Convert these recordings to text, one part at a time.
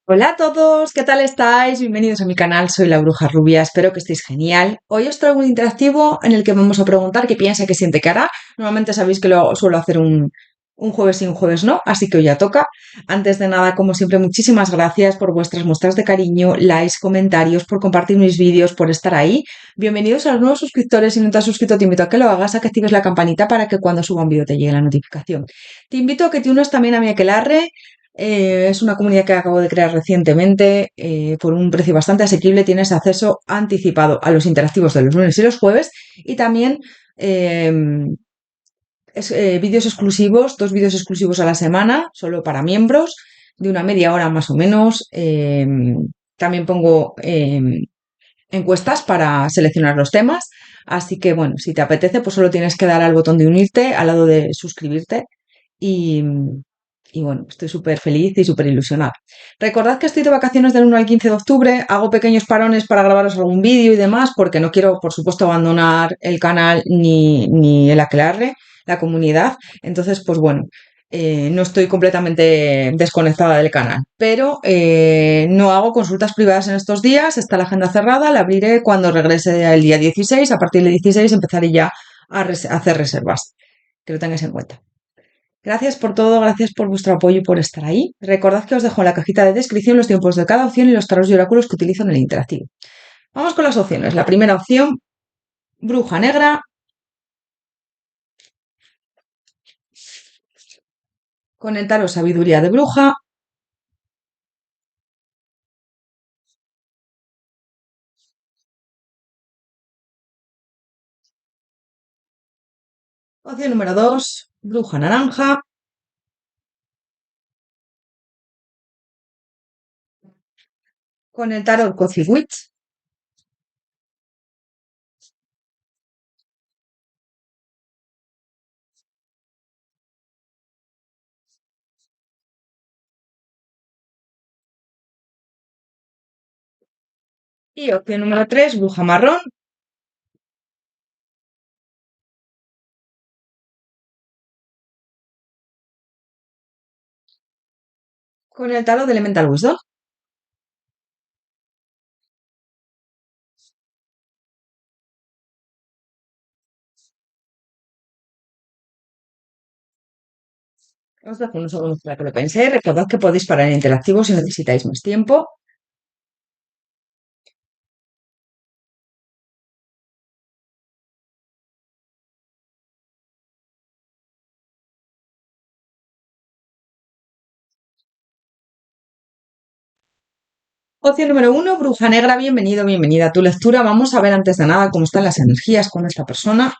Hola a todos, ¿qué tal estáis? Bienvenidos a mi canal, soy la Bruja Rubia, espero que estéis genial. Hoy os traigo un interactivo en el que vamos a preguntar qué piensa, qué siente, qué hará. Normalmente sabéis que lo suelo hacer un jueves sí, un jueves no, así que hoy ya toca. Antes de nada, como siempre, muchísimas gracias por vuestras muestras de cariño, likes, comentarios, por compartir mis vídeos, por estar ahí. Bienvenidos a los nuevos suscriptores. Si no te has suscrito, te invito a que lo hagas, a que actives la campanita para que cuando suba un vídeo te llegue la notificación. Te invito a que te unas también a mi aquelarre. Es una comunidad que acabo de crear recientemente por un precio bastante asequible. Tienes acceso anticipado a los interactivos de los lunes y los jueves y también eh, vídeos exclusivos, 2 vídeos exclusivos a la semana, solo para miembros, de una media hora más o menos. También pongo encuestas para seleccionar los temas. Así que bueno, si te apetece, pues solo tienes que dar al botón de unirte al lado de suscribirte y, y bueno, estoy súper feliz y súper ilusionada. Recordad que estoy de vacaciones del 1 al 15 de octubre, hago pequeños parones para grabaros algún vídeo y demás, porque no quiero, por supuesto, abandonar el canal ni el aquelarre, la comunidad. Entonces, pues bueno, no estoy completamente desconectada del canal, pero no hago consultas privadas en estos días, está la agenda cerrada, la abriré cuando regrese el día 16, a partir del 16 empezaré ya a hacer reservas, que lo tengáis en cuenta. Gracias por todo, gracias por vuestro apoyo y por estar ahí. Recordad que os dejo en la cajita de descripción los tiempos de cada opción y los tarots y oráculos que utilizo en el interactivo. Vamos con las opciones. La primera opción, bruja negra, con el tarot sabiduría de bruja. Opción número 2, bruja naranja, con el tarot Witch. Y opción número 3, bruja marrón, con el tarot de Elemental Wisdom. Os dejo unos segundos para que lo penséis. Recordad que podéis parar en interactivo si necesitáis más tiempo. Opción número 1, bruja negra, bienvenido, bienvenida a tu lectura. Vamos a ver antes de nada cómo están las energías con esta persona.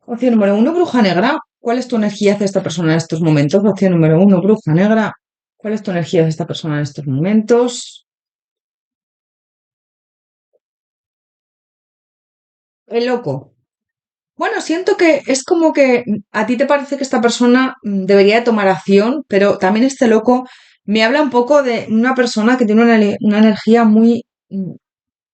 Opción número 1, bruja negra. ¿Cuál es tu energía hacia esta persona en estos momentos? Opción número 1, bruja negra. ¿Cuál es tu energía hacia esta persona en estos momentos? El loco. Bueno, siento que es como que a ti te parece que esta persona debería de tomar acción, pero también este loco me habla un poco de una persona que tiene una energía muy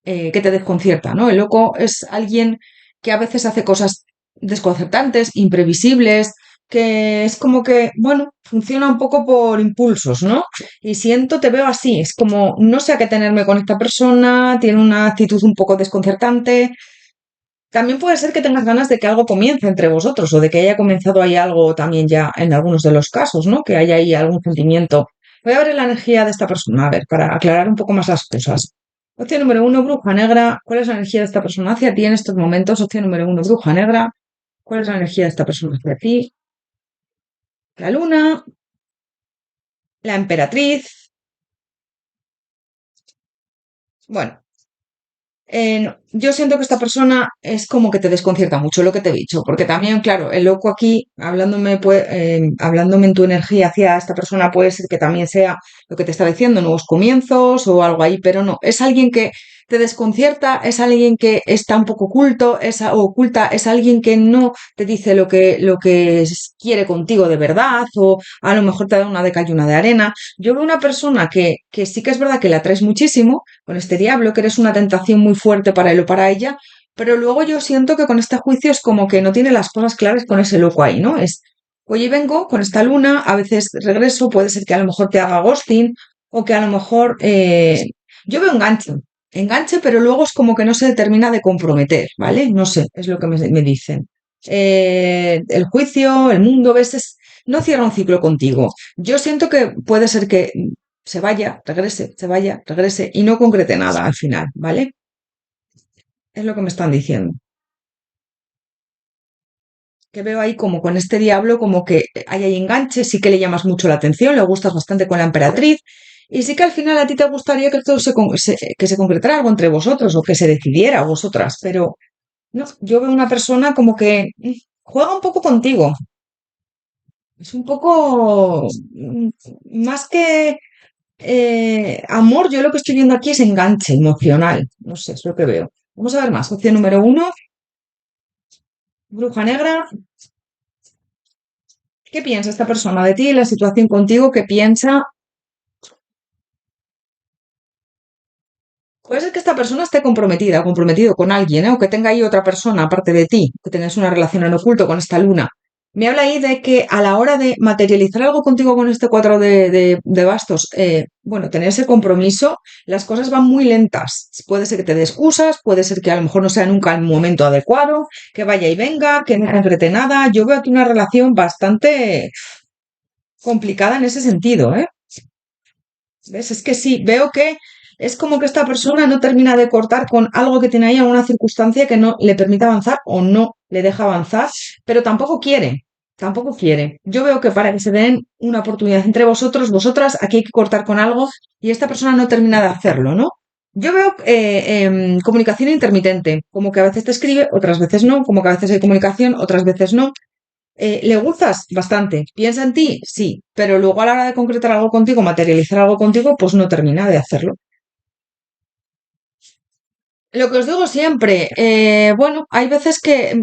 que te desconcierta, ¿no? El loco es alguien que a veces hace cosas desconcertantes, imprevisibles, que es como que, bueno, funciona un poco por impulsos, ¿no? Y siento, te veo así, es como, no sé a qué tenerme con esta persona, tiene una actitud un poco desconcertante. También puede ser que tengas ganas de que algo comience entre vosotros o de que haya comenzado ahí algo también ya en algunos de los casos, ¿no? Que haya ahí algún sentimiento. Voy a ver la energía de esta persona, a ver, para aclarar un poco más las cosas. Opción número 1, bruja negra. ¿Cuál es la energía de esta persona hacia ti en estos momentos? Opción número 1, bruja negra. ¿Cuál es la energía de esta persona hacia ti? La luna, la emperatriz. Bueno, yo siento que esta persona es como que te desconcierta mucho lo que te he dicho, porque también, claro, el loco aquí, hablándome en tu energía hacia esta persona, puede ser que también sea lo que te está diciendo, nuevos comienzos o algo ahí, pero no, es alguien que te desconcierta, es alguien que está un poco oculto, o oculta, es alguien que no te dice quiere contigo de verdad, o a lo mejor te da una de cal y una de arena. Yo veo una persona que sí que es verdad que la atraes muchísimo con este diablo, que eres una tentación muy fuerte para él o para ella, pero luego yo siento que con este juicio es como que no tiene las cosas claras con ese loco ahí, ¿no? Es, oye, vengo con esta luna, a veces regreso, puede ser que a lo mejor te haga ghosting, o que a lo mejor yo veo enganche, pero luego es como que no se termina de comprometer, ¿vale? No sé, es lo que me dicen. El juicio, el mundo, ves, no cierra un ciclo contigo. Yo siento que puede ser que se vaya, regrese y no concrete nada al final, ¿vale? Es lo que me están diciendo. Que veo ahí como con este diablo, como que hay ahí enganche, sí que le llamas mucho la atención, le gustas bastante con la emperatriz, y sí que al final a ti te gustaría que esto que se concretara algo entre vosotros o que se decidiera a vosotras, pero no, yo veo una persona como que juega un poco contigo, es un poco más que amor, yo lo que estoy viendo aquí es enganche emocional, no sé, es lo que veo. Vamos a ver más, opción número uno, bruja negra. ¿Qué piensa esta persona de ti, la situación contigo? ¿Qué piensa? Puede ser que esta persona esté comprometida o comprometido con alguien, ¿eh? O que tenga ahí otra persona aparte de ti, que tengas una relación en oculto con esta luna. Me habla ahí de que a la hora de materializar algo contigo con este cuadro de bastos, bueno, tener ese compromiso, las cosas van muy lentas. Puede ser que te dé excusas, puede ser que a lo mejor no sea nunca el momento adecuado, que vaya y venga, que no concrete nada. Yo veo aquí una relación bastante complicada en ese sentido, ¿eh? ¿Ves? Es que sí, veo que es como que esta persona no termina de cortar con algo que tiene ahí, alguna circunstancia que no le permite avanzar o no le deja avanzar, pero tampoco quiere. Yo veo que para que se den una oportunidad entre vosotros, vosotras, aquí hay que cortar con algo y esta persona no termina de hacerlo, ¿no? Yo veo comunicación intermitente, como que a veces te escribe, otras veces no, como que a veces hay comunicación, otras veces no. ¿Le gustas? Bastante. ¿Piensa en ti? Sí. Pero luego a la hora de concretar algo contigo, materializar algo contigo, pues no termina de hacerlo. Lo que os digo siempre, bueno, hay veces que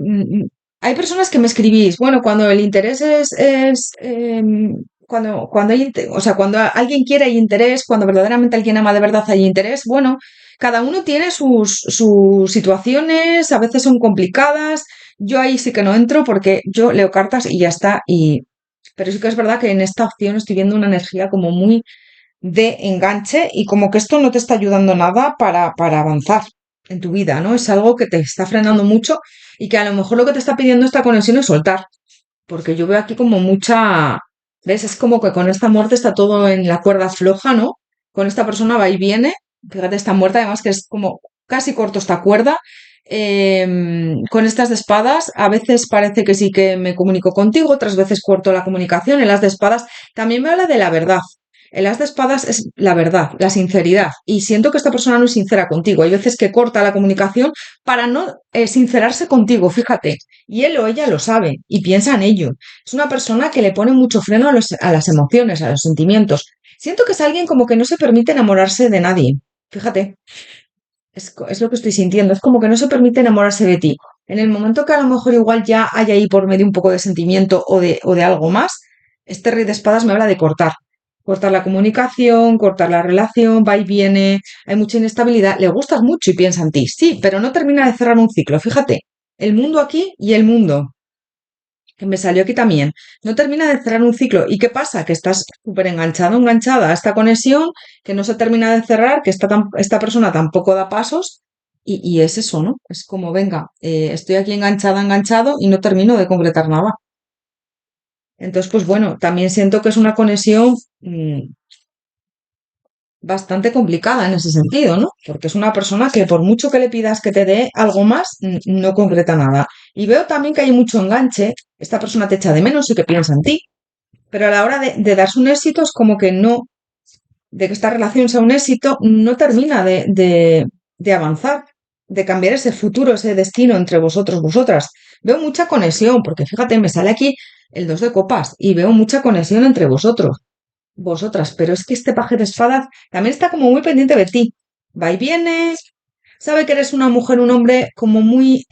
hay personas que me escribís, bueno, cuando el interés cuando hay, o sea, cuando alguien quiere hay interés, cuando verdaderamente alguien ama de verdad hay interés, bueno, cada uno tiene sus situaciones, a veces son complicadas, yo ahí sí que no entro porque yo leo cartas y ya está, pero sí que es verdad que en esta opción estoy viendo una energía como muy de enganche y como que esto no te está ayudando nada para avanzar en tu vida, ¿no? Es algo que te está frenando mucho y que a lo mejor lo que te está pidiendo esta conexión es soltar, porque yo veo aquí como mucha, ¿ves? Es como que con esta muerte está todo en la cuerda floja, ¿no? Con esta persona va y viene, fíjate, está muerta, además que es como casi corto esta cuerda. Con estas de espadas, a veces parece que sí que me comunico contigo, otras veces corto la comunicación. En las de espadas también me habla de la verdad. El as de espadas es la verdad, la sinceridad. Y siento que esta persona no es sincera contigo. Hay veces que corta la comunicación para no sincerarse contigo, fíjate. Y él o ella lo sabe y piensa en ello. Es una persona que le pone mucho freno a las emociones, a los sentimientos. Siento que es alguien como que no se permite enamorarse de nadie. Fíjate, es lo que estoy sintiendo. Es como que no se permite enamorarse de ti. En el momento que a lo mejor igual ya hay ahí por medio un poco de sentimiento o de algo más, este rey de espadas me habla de cortar. Cortar la comunicación, cortar la relación, va y viene, hay mucha inestabilidad, le gustas mucho y piensa en ti, sí, pero no termina de cerrar un ciclo. Fíjate, el mundo aquí y el mundo que me salió aquí también, no termina de cerrar un ciclo. ¿Y qué pasa? Que estás súper enganchado, enganchada a esta conexión, que no se termina de cerrar, que esta persona tampoco da pasos, y es eso, ¿no? Es como, venga, estoy aquí enganchada, enganchado, y no termino de concretar nada. Entonces, pues bueno, también siento que es una conexión bastante complicada en ese sentido, ¿no? Porque es una persona que por mucho que le pidas que te dé algo más, no concreta nada. Y veo también que hay mucho enganche, esta persona te echa de menos y que piensa en ti, pero a la hora de darse un éxito es como que no, de que esta relación sea un éxito, no termina de avanzar, de cambiar ese futuro, ese destino entre vosotros, vosotras. Veo mucha conexión, porque fíjate, me sale aquí el 2 de copas y veo mucha conexión entre vosotros, vosotras, pero es que este paje de espadas también está como muy pendiente de ti. Va y viene, sabe que eres una mujer, un hombre como muy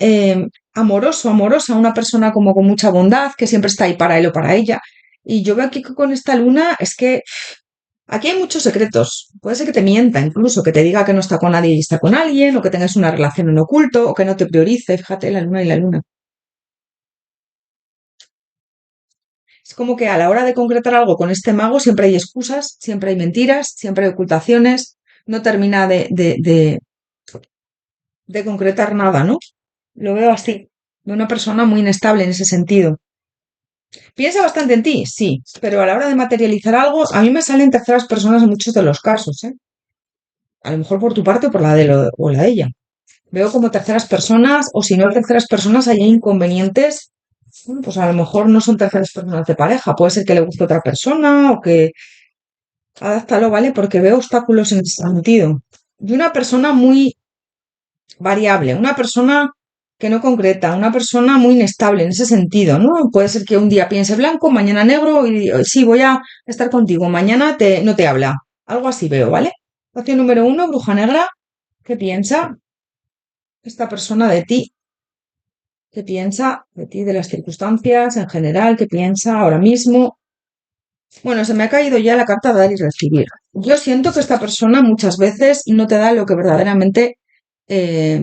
amoroso, amorosa, una persona como con mucha bondad, que siempre está ahí para él o para ella. Y yo veo aquí que con esta luna es que aquí hay muchos secretos. Puede ser que te mienta, incluso que te diga que no está con nadie y está con alguien, o que tengas una relación en oculto, o que no te priorice. Fíjate, la luna y la luna. Es como que a la hora de concretar algo con este mago siempre hay excusas, siempre hay mentiras, siempre hay ocultaciones, no termina de concretar nada, ¿no? Lo veo así, de una persona muy inestable en ese sentido. Piensa bastante en ti, sí, pero a la hora de materializar algo, a mí me salen terceras personas en muchos de los casos, ¿eh? A lo mejor por tu parte o por o la de ella. Veo como terceras personas, o si no terceras personas, hay inconvenientes. Bueno, pues a lo mejor no son terceras personas de pareja, puede ser que le guste otra persona o que adáptalo, ¿vale? Porque veo obstáculos en ese sentido. De una persona muy variable, una persona que no concreta, una persona muy inestable en ese sentido, ¿no? Puede ser que un día piense blanco, mañana negro y sí, voy a estar contigo, mañana no te habla. Algo así veo, ¿vale? Opción número uno, bruja negra, ¿qué piensa esta persona de ti? ¿Qué piensa de ti, de las circunstancias en general? ¿Qué piensa ahora mismo? Bueno, se me ha caído ya la carta de dar y recibir. Yo siento que esta persona muchas veces no te da lo que verdaderamente eh,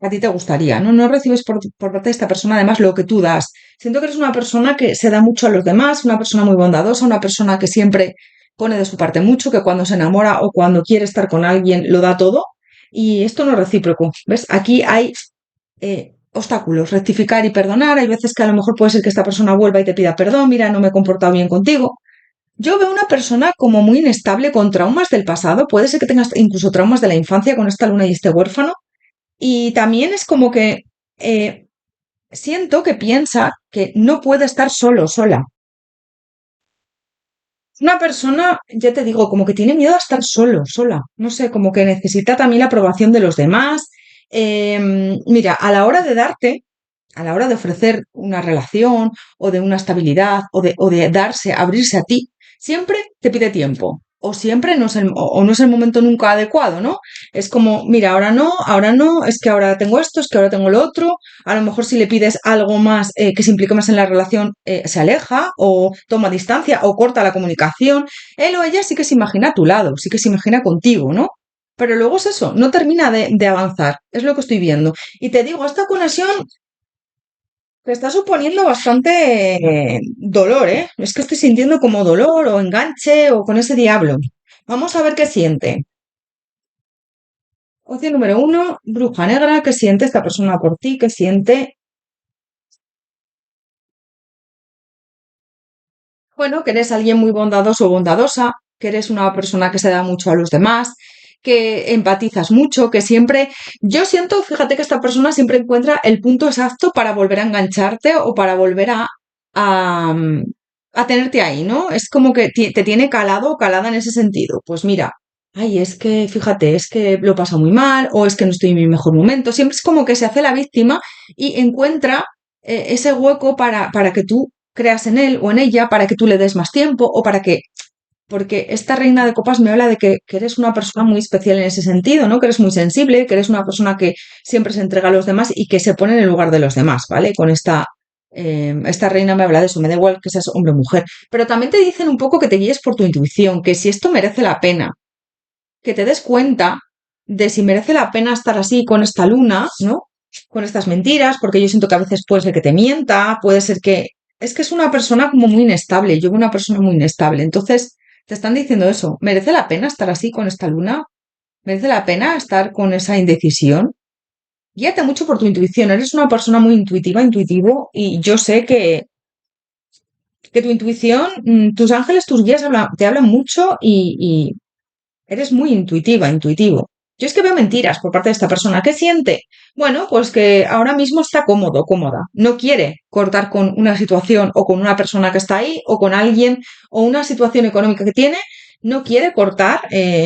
a ti te gustaría, ¿no? No recibes por parte de esta persona además lo que tú das. Siento que eres una persona que se da mucho a los demás, una persona muy bondadosa, una persona que siempre pone de su parte mucho, que cuando se enamora o cuando quiere estar con alguien lo da todo. Y esto no es recíproco, ¿ves? Aquí hay obstáculos, rectificar y perdonar. Hay veces que a lo mejor puede ser que esta persona vuelva y te pida perdón, mira, no me he comportado bien contigo. Yo veo una persona como muy inestable con traumas del pasado, puede ser que tengas incluso traumas de la infancia con esta luna y este huérfano, y también es como que eh, siento que piensa que no puede estar solo, sola. Una persona, ya te digo, como que tiene miedo a estar solo, sola. No sé, como que necesita también la aprobación de los demás. Mira, a la hora de darte, a la hora de ofrecer una relación o de una estabilidad o de darse, abrirse a ti, siempre te pide tiempo. O siempre no es o no es el momento nunca adecuado, ¿no? Es como, mira, ahora no, es que ahora tengo esto, es que ahora tengo lo otro. A lo mejor si le pides algo más que se implique más en la relación, se aleja o toma distancia o corta la comunicación. Él o ella sí que se imagina a tu lado, sí que se imagina contigo, ¿no? Pero luego es eso, no termina de avanzar, es lo que estoy viendo. Y te digo, esta conexión te está suponiendo bastante dolor, ¿eh? Es que estoy sintiendo como dolor o enganche o con ese diablo. Vamos a ver qué siente. Opción número uno, bruja negra, ¿qué siente esta persona por ti? ¿Qué siente? Bueno, que eres alguien muy bondadoso o bondadosa, que eres una persona que se da mucho a los demás, que empatizas mucho, que siempre... Yo siento, fíjate que esta persona siempre encuentra el punto exacto para volver a engancharte o para volver a, a tenerte ahí, ¿no? Es como que te tiene calado o calada en ese sentido. Pues mira, ay, es que, fíjate, es que lo pasa muy mal o es que no estoy en mi mejor momento. Siempre es como que se hace la víctima y encuentra ese hueco para que tú creas en él o en ella, para que tú le des más tiempo o para que... Porque esta reina de copas me habla de que eres una persona muy especial en ese sentido, ¿no? Que eres muy sensible, que eres una persona que siempre se entrega a los demás y que se pone en el lugar de los demás, ¿vale? Con esta reina me habla de eso, me da igual que seas hombre o mujer. Pero también te dicen un poco que te guíes por tu intuición, que si esto merece la pena, que te des cuenta de si merece la pena estar así con esta luna, ¿no? Con estas mentiras, porque yo siento que a veces puede ser que te mienta, puede ser que... Es que es una persona como muy inestable, yo veo una persona muy inestable. Entonces, te están diciendo eso, ¿merece la pena estar así con esta luna? ¿Merece la pena estar con esa indecisión? Guíate mucho por tu intuición, eres una persona muy intuitiva, intuitivo, y yo sé que tu intuición, tus ángeles, tus guías te hablan mucho y eres muy intuitiva, intuitivo. Yo es que veo mentiras por parte de esta persona. ¿Qué siente? Bueno, pues que ahora mismo está cómodo, cómoda. No quiere cortar con una situación o con una persona que está ahí o con alguien o una situación económica que tiene. No quiere cortar,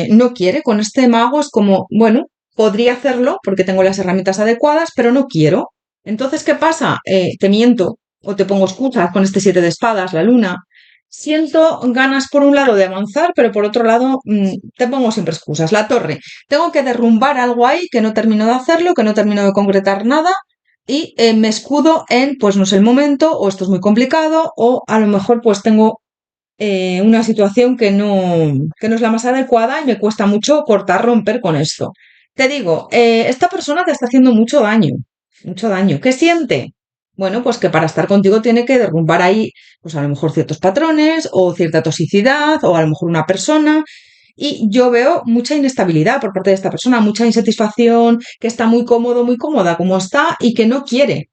no quiere. Con este mago es como, bueno, podría hacerlo porque tengo las herramientas adecuadas, pero no quiero. Entonces, ¿qué pasa? Te miento o te pongo excusas con este siete de espadas, la luna. Siento ganas por un lado de avanzar, pero por otro lado te pongo siempre excusas. La torre. Tengo que derrumbar algo ahí que no termino de hacerlo, que no termino de concretar nada y me escudo en, pues no es el momento, o esto es muy complicado, o a lo mejor pues tengo una situación que no es la más adecuada y me cuesta mucho cortar, romper con esto. Te digo, esta persona te está haciendo mucho daño, mucho daño. ¿Qué siente? bueno, pues que para estar contigo tiene que derrumbar ahí, pues a lo mejor ciertos patrones o cierta toxicidad o a lo mejor una persona. Y yo veo mucha inestabilidad por parte de esta persona, mucha insatisfacción, que está muy cómodo, muy cómoda como está y que no quiere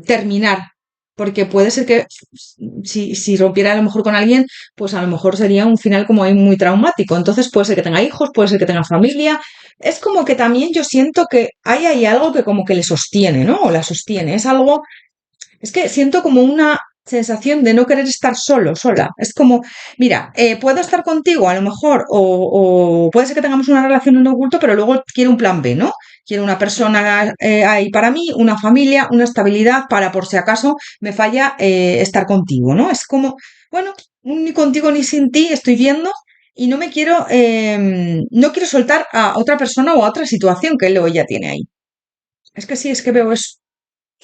terminar. Porque puede ser que si rompiera a lo mejor con alguien, pues a lo mejor sería un final como ahí muy traumático. Entonces puede ser que tenga hijos, puede ser que tenga familia. Es como que también yo siento que hay ahí algo que como que le sostiene, ¿no? O la sostiene. Es algo, es que siento como una sensación de no querer estar solo, sola. Es como, mira, puedo estar contigo a lo mejor, o puede ser que tengamos una relación en oculto, pero luego quiero un plan B, ¿no? Quiero una persona ahí para mí, una familia, una estabilidad para por si acaso me falla estar contigo, ¿no? Es como, bueno, ni contigo ni sin ti estoy viendo y no me quiero, no quiero soltar a otra persona o a otra situación que él o ella tiene ahí. Es que sí, es que veo eso.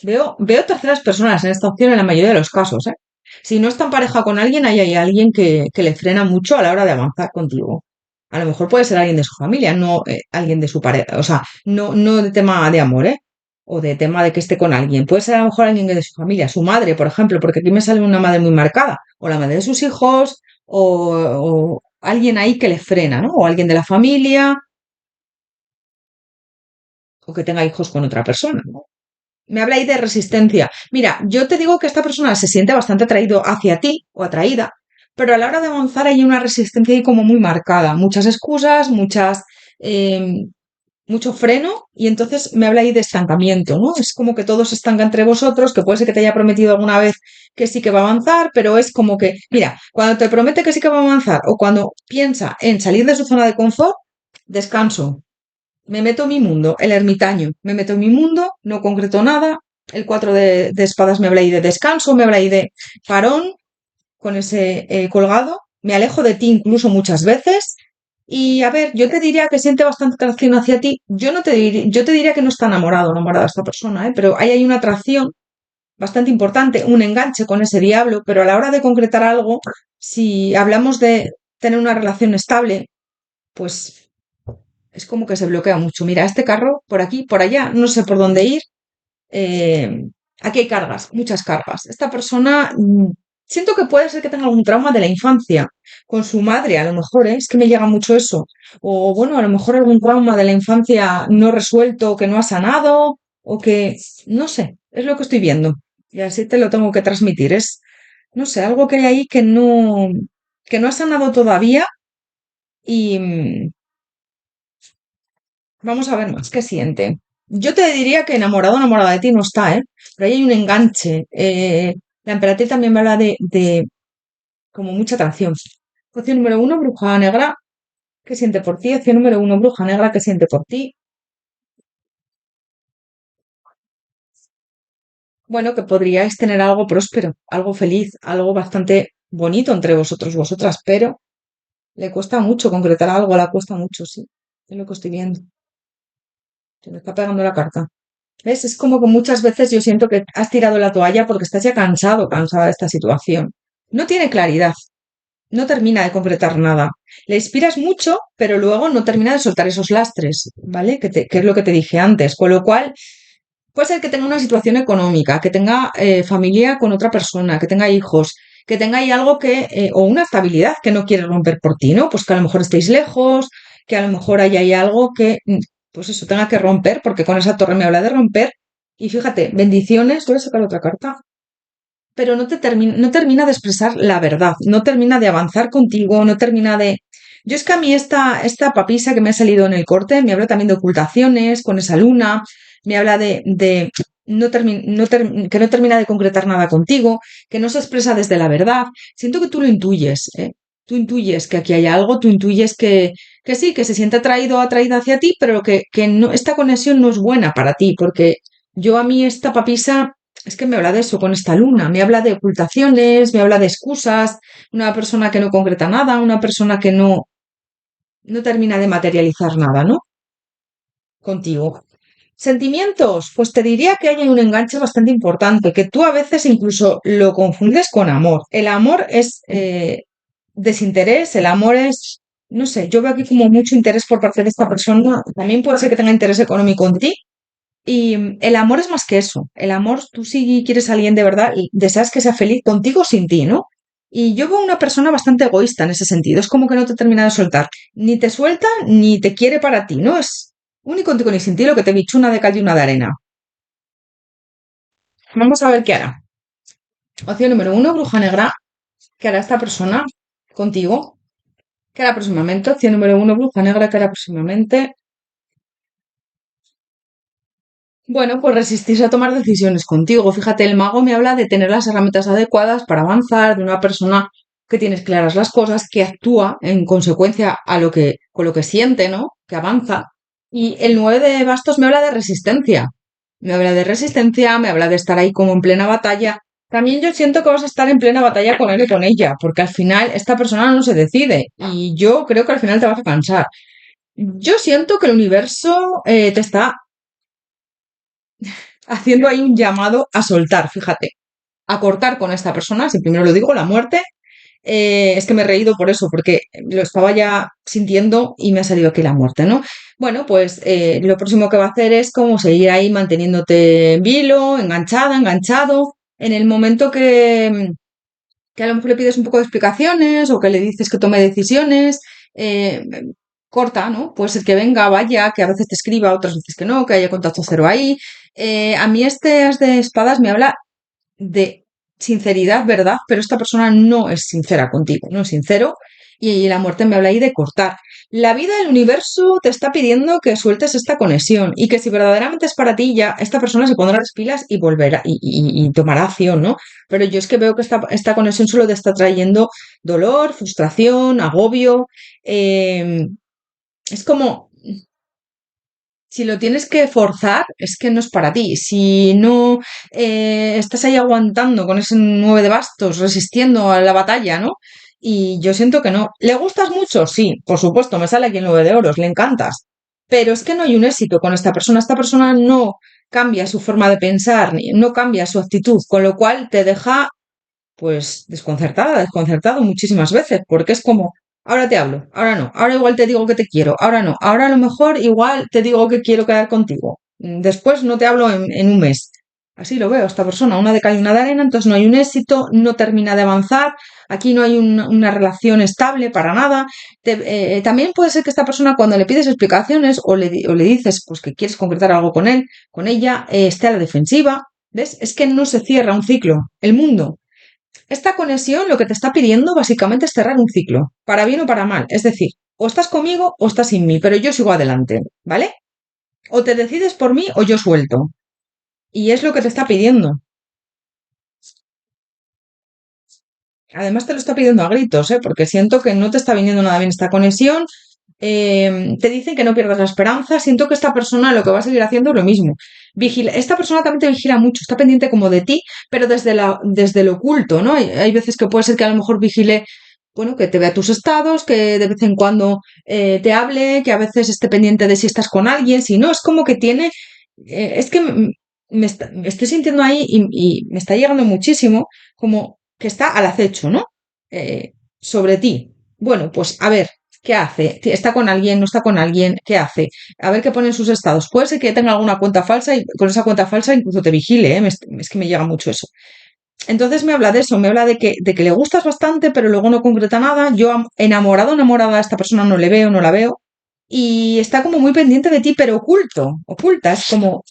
Veo terceras personas en esta opción en la mayoría de los casos, ¿eh? Si no está en pareja con alguien, ahí hay alguien que le frena mucho a la hora de avanzar contigo. A lo mejor puede ser alguien de su familia, no alguien de su pareja. O sea, no de tema de amor, ¿eh? O de tema de que esté con alguien. Puede ser a lo mejor alguien de su familia, su madre, por ejemplo, porque aquí me sale una madre muy marcada. O la madre de sus hijos, o alguien ahí que le frena, ¿no? O alguien de la familia, o que tenga hijos con otra persona, ¿no? Me habla ahí de resistencia. Mira, yo te digo que esta persona se siente bastante atraído hacia ti o atraída, pero a la hora de avanzar hay una resistencia ahí como muy marcada. Muchas excusas, eh, mucho freno y entonces me habla ahí de estancamiento, ¿no? Es como que todo se estanca entre vosotros, que puede ser que te haya prometido alguna vez que sí que va a avanzar, pero es como que, mira, cuando te promete que sí que va a avanzar o cuando piensa en salir de su zona de confort, descanso, me meto en mi mundo, el ermitaño, me meto en mi mundo, no concreto nada, el 4 de espadas me habla ahí de descanso, me habla ahí de parón, con ese colgado, me alejo de ti incluso muchas veces, y a ver, yo te diría que siente bastante atracción hacia ti, yo te diría que no está enamorado o enamorada de esta persona, pero ahí hay una atracción bastante importante, un enganche con ese diablo, pero a la hora de concretar algo, si hablamos de tener una relación estable, pues es como que se bloquea mucho. Mira, este carro, por aquí, por allá, no sé por dónde ir. eh, Aquí hay cargas, muchas cargas. Esta persona, siento que puede ser que tenga algún trauma de la infancia con su madre, a lo mejor, ¿eh? Es que me llega mucho eso. O bueno, a lo mejor algún trauma de la infancia no resuelto, que no ha sanado, o que, no sé, es lo que estoy viendo. Y así te lo tengo que transmitir. Es, no sé, algo que hay ahí que no ha sanado todavía y, vamos a ver más, ¿qué siente? Yo te diría que enamorado o enamorada de ti no está, ¿eh? Pero ahí hay un enganche. La emperatriz también me habla de como mucha atracción. Opción número uno, bruja negra, ¿qué siente por ti? Opción número uno, bruja negra, ¿qué siente por ti? Bueno, que podríais tener algo próspero, algo feliz, algo bastante bonito entre vosotros, vosotras, pero le cuesta mucho concretar algo, le cuesta mucho, sí. Es lo que estoy viendo. Se me está pegando la carta. ¿Ves? Es como que muchas veces yo siento que has tirado la toalla porque estás ya cansado, cansada de esta situación. No tiene claridad, no termina de concretar nada. Le inspiras mucho, pero luego no termina de soltar esos lastres, ¿vale? Que es lo que te dije antes. Con lo cual, puede ser que tenga una situación económica, que tenga familia con otra persona, que tenga hijos, que tenga ahí algo o una estabilidad que no quiere romper por ti, ¿no? Pues que a lo mejor estéis lejos, que a lo mejor hay ahí algo que, pues eso, tenga que romper, porque con esa torre me habla de romper. Y fíjate, bendiciones, voy a sacar otra carta, pero no termina de expresar la verdad, no termina de avanzar contigo, no termina de... Yo es que a mí esta papisa que me ha salido en el corte me habla también de ocultaciones con esa luna, me habla de que no termina de concretar nada contigo, que no se expresa desde la verdad. Siento que tú lo intuyes, ¿eh? Tú intuyes que aquí hay algo, tú intuyes que sí, que se siente atraído o atraída hacia ti, pero que no, esta conexión no es buena para ti, porque yo a mí esta papisa es que me habla de eso con esta luna, me habla de ocultaciones, me habla de excusas, una persona que no concreta nada, una persona que no termina de materializar nada, ¿no? Contigo. Sentimientos, pues te diría que hay un enganche bastante importante, que tú a veces incluso lo confundes con amor. El amor es desinterés, el amor es, no sé, yo veo aquí como mucho interés por parte de esta persona. También puede ser que tenga interés económico en ti, Y el amor es más que eso. El amor, tú si quieres a alguien de verdad, y deseas que sea feliz contigo o sin ti, ¿no? Y yo veo una persona bastante egoísta en ese sentido. Es como que no te termina de soltar. Ni te suelta ni te quiere para ti, ¿no? Es único contigo ni sin ti lo que te he dicho, una de cal y una de arena. Vamos a ver qué hará. Opción número uno, bruja negra. ¿Qué hará esta persona contigo? ¿Qué hará próximamente? Opción número uno, bruja negra. ¿Qué hará próximamente? Bueno, pues resistirse a tomar decisiones contigo. Fíjate, el mago me habla de tener las herramientas adecuadas para avanzar, de una persona que tienes claras las cosas, que actúa en consecuencia a lo que, con lo que siente, ¿no? Que avanza. Y el 9 de bastos me habla de resistencia. Me habla de resistencia, me habla de estar ahí como en plena batalla. También yo siento que vas a estar en plena batalla con él y con ella, porque al final esta persona no se decide. Y yo creo que al final te vas a cansar. Yo siento que el universo te está haciendo ahí un llamado a soltar, fíjate, a cortar con esta persona, si primero lo digo, la muerte. Es que me he reído por eso, porque lo estaba ya sintiendo y me ha salido aquí la muerte, ¿no? Bueno, pues lo próximo que va a hacer es como seguir ahí manteniéndote en vilo, enganchada, enganchado. En el momento que a lo mejor le pides un poco de explicaciones o que le dices que tome decisiones, eh, corta, ¿no? Puede ser que venga, vaya, que a veces te escriba, otras veces que no, que haya contacto cero ahí. A mí este as de espadas me habla de sinceridad, ¿verdad? Pero esta persona no es sincera contigo, no es sincero. Y la muerte me habla ahí de cortar. La vida del universo te está pidiendo que sueltes esta conexión y que si verdaderamente es para ti, ya esta persona se pondrá las pilas y volverá y tomará acción, ¿no? Pero yo es que veo que esta conexión solo te está trayendo dolor, frustración, agobio. eh, es como si lo tienes que forzar, es que no es para ti. Si no estás ahí aguantando con ese 9 de bastos, resistiendo a la batalla, ¿no? Y yo siento que no. ¿Le gustas mucho? Sí, por supuesto, me sale aquí el 9 de oros, le encantas. Pero es que no hay un éxito con esta persona. Esta persona no cambia su forma de pensar, no cambia su actitud, con lo cual te deja pues desconcertada, desconcertado muchísimas veces, porque es como, ahora te hablo, ahora no, ahora igual te digo que te quiero, ahora no, ahora a lo mejor igual te digo que quiero quedar contigo, después no te hablo en un mes. Así lo veo, esta persona, una de cal y una de arena, entonces no hay un éxito, no termina de avanzar, aquí no hay una relación estable para nada. También puede ser que esta persona cuando le pides explicaciones o le dices pues que quieres concretar algo con él, con ella, esté a la defensiva, ¿ves? Es que no se cierra un ciclo. El mundo esta conexión lo que te está pidiendo básicamente es cerrar un ciclo, para bien o para mal. Es decir, o estás conmigo o estás sin mí, pero yo sigo adelante, ¿vale? O te decides por mí o yo suelto. Y es lo que te está pidiendo. Además te lo está pidiendo a gritos, ¿eh? Porque siento que no te está viniendo nada bien esta conexión. Te dicen que no pierdas la esperanza. Siento que esta persona lo que va a seguir haciendo es lo mismo. Esta persona también te vigila mucho, está pendiente como de ti, pero desde lo oculto, ¿no? Hay veces que puede ser que a lo mejor vigile, bueno, que te vea tus estados, que de vez en cuando te hable, que a veces esté pendiente de si estás con alguien, si no, es como que tiene, es que me estoy sintiendo ahí y me está llegando muchísimo como que está al acecho, ¿no? Sobre ti. Bueno, pues a ver, ¿qué hace? ¿Está con alguien? ¿No está con alguien? ¿Qué hace? A ver qué pone en sus estados. Puede ser que tenga alguna cuenta falsa y con esa cuenta falsa incluso te vigile, ¿eh? Es que me llega mucho eso. Entonces me habla de eso, me habla de que le gustas bastante, pero luego no concreta nada. Yo enamorado, enamorada a esta persona no le veo, no la veo. Y está como muy pendiente de ti, pero oculto, oculta. Es como,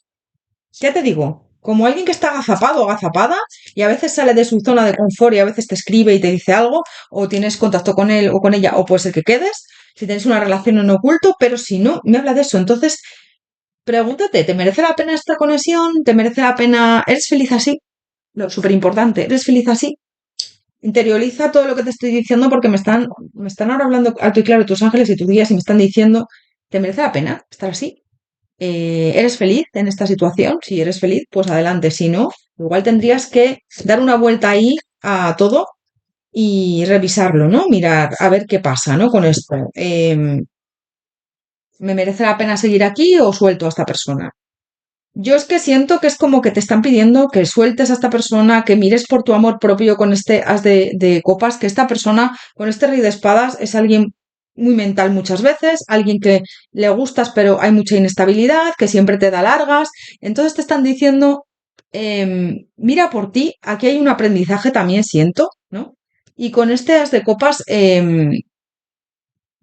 ya te digo, como alguien que está agazapado o agazapada y a veces sale de su zona de confort y a veces te escribe y te dice algo, o tienes contacto con él o con ella, o puede ser que quedes, si tienes una relación en oculto, pero si no, me habla de eso. Entonces, pregúntate, ¿te merece la pena esta conexión? ¿Te merece la pena? ¿Eres feliz así? Lo súper importante, ¿eres feliz así? Interioriza todo lo que te estoy diciendo porque me están ahora hablando alto y claro tus ángeles y tus guías y me están diciendo, ¿te merece la pena estar así? ¿Eres feliz en esta situación? Si eres feliz, pues adelante. Si no, igual tendrías que dar una vuelta ahí a todo y revisarlo, ¿no? Mirar a ver qué pasa, ¿no? Con esto. ¿Me merece la pena seguir aquí o suelto a esta persona? Yo es que siento que es como que te están pidiendo que sueltes a esta persona, que mires por tu amor propio con este as de copas, que esta persona con este rey de espadas es alguien muy mental muchas veces, alguien que le gustas pero hay mucha inestabilidad, que siempre te da largas. Entonces te están diciendo, mira por ti, aquí hay un aprendizaje también, siento, ¿no? Y con este as de copas,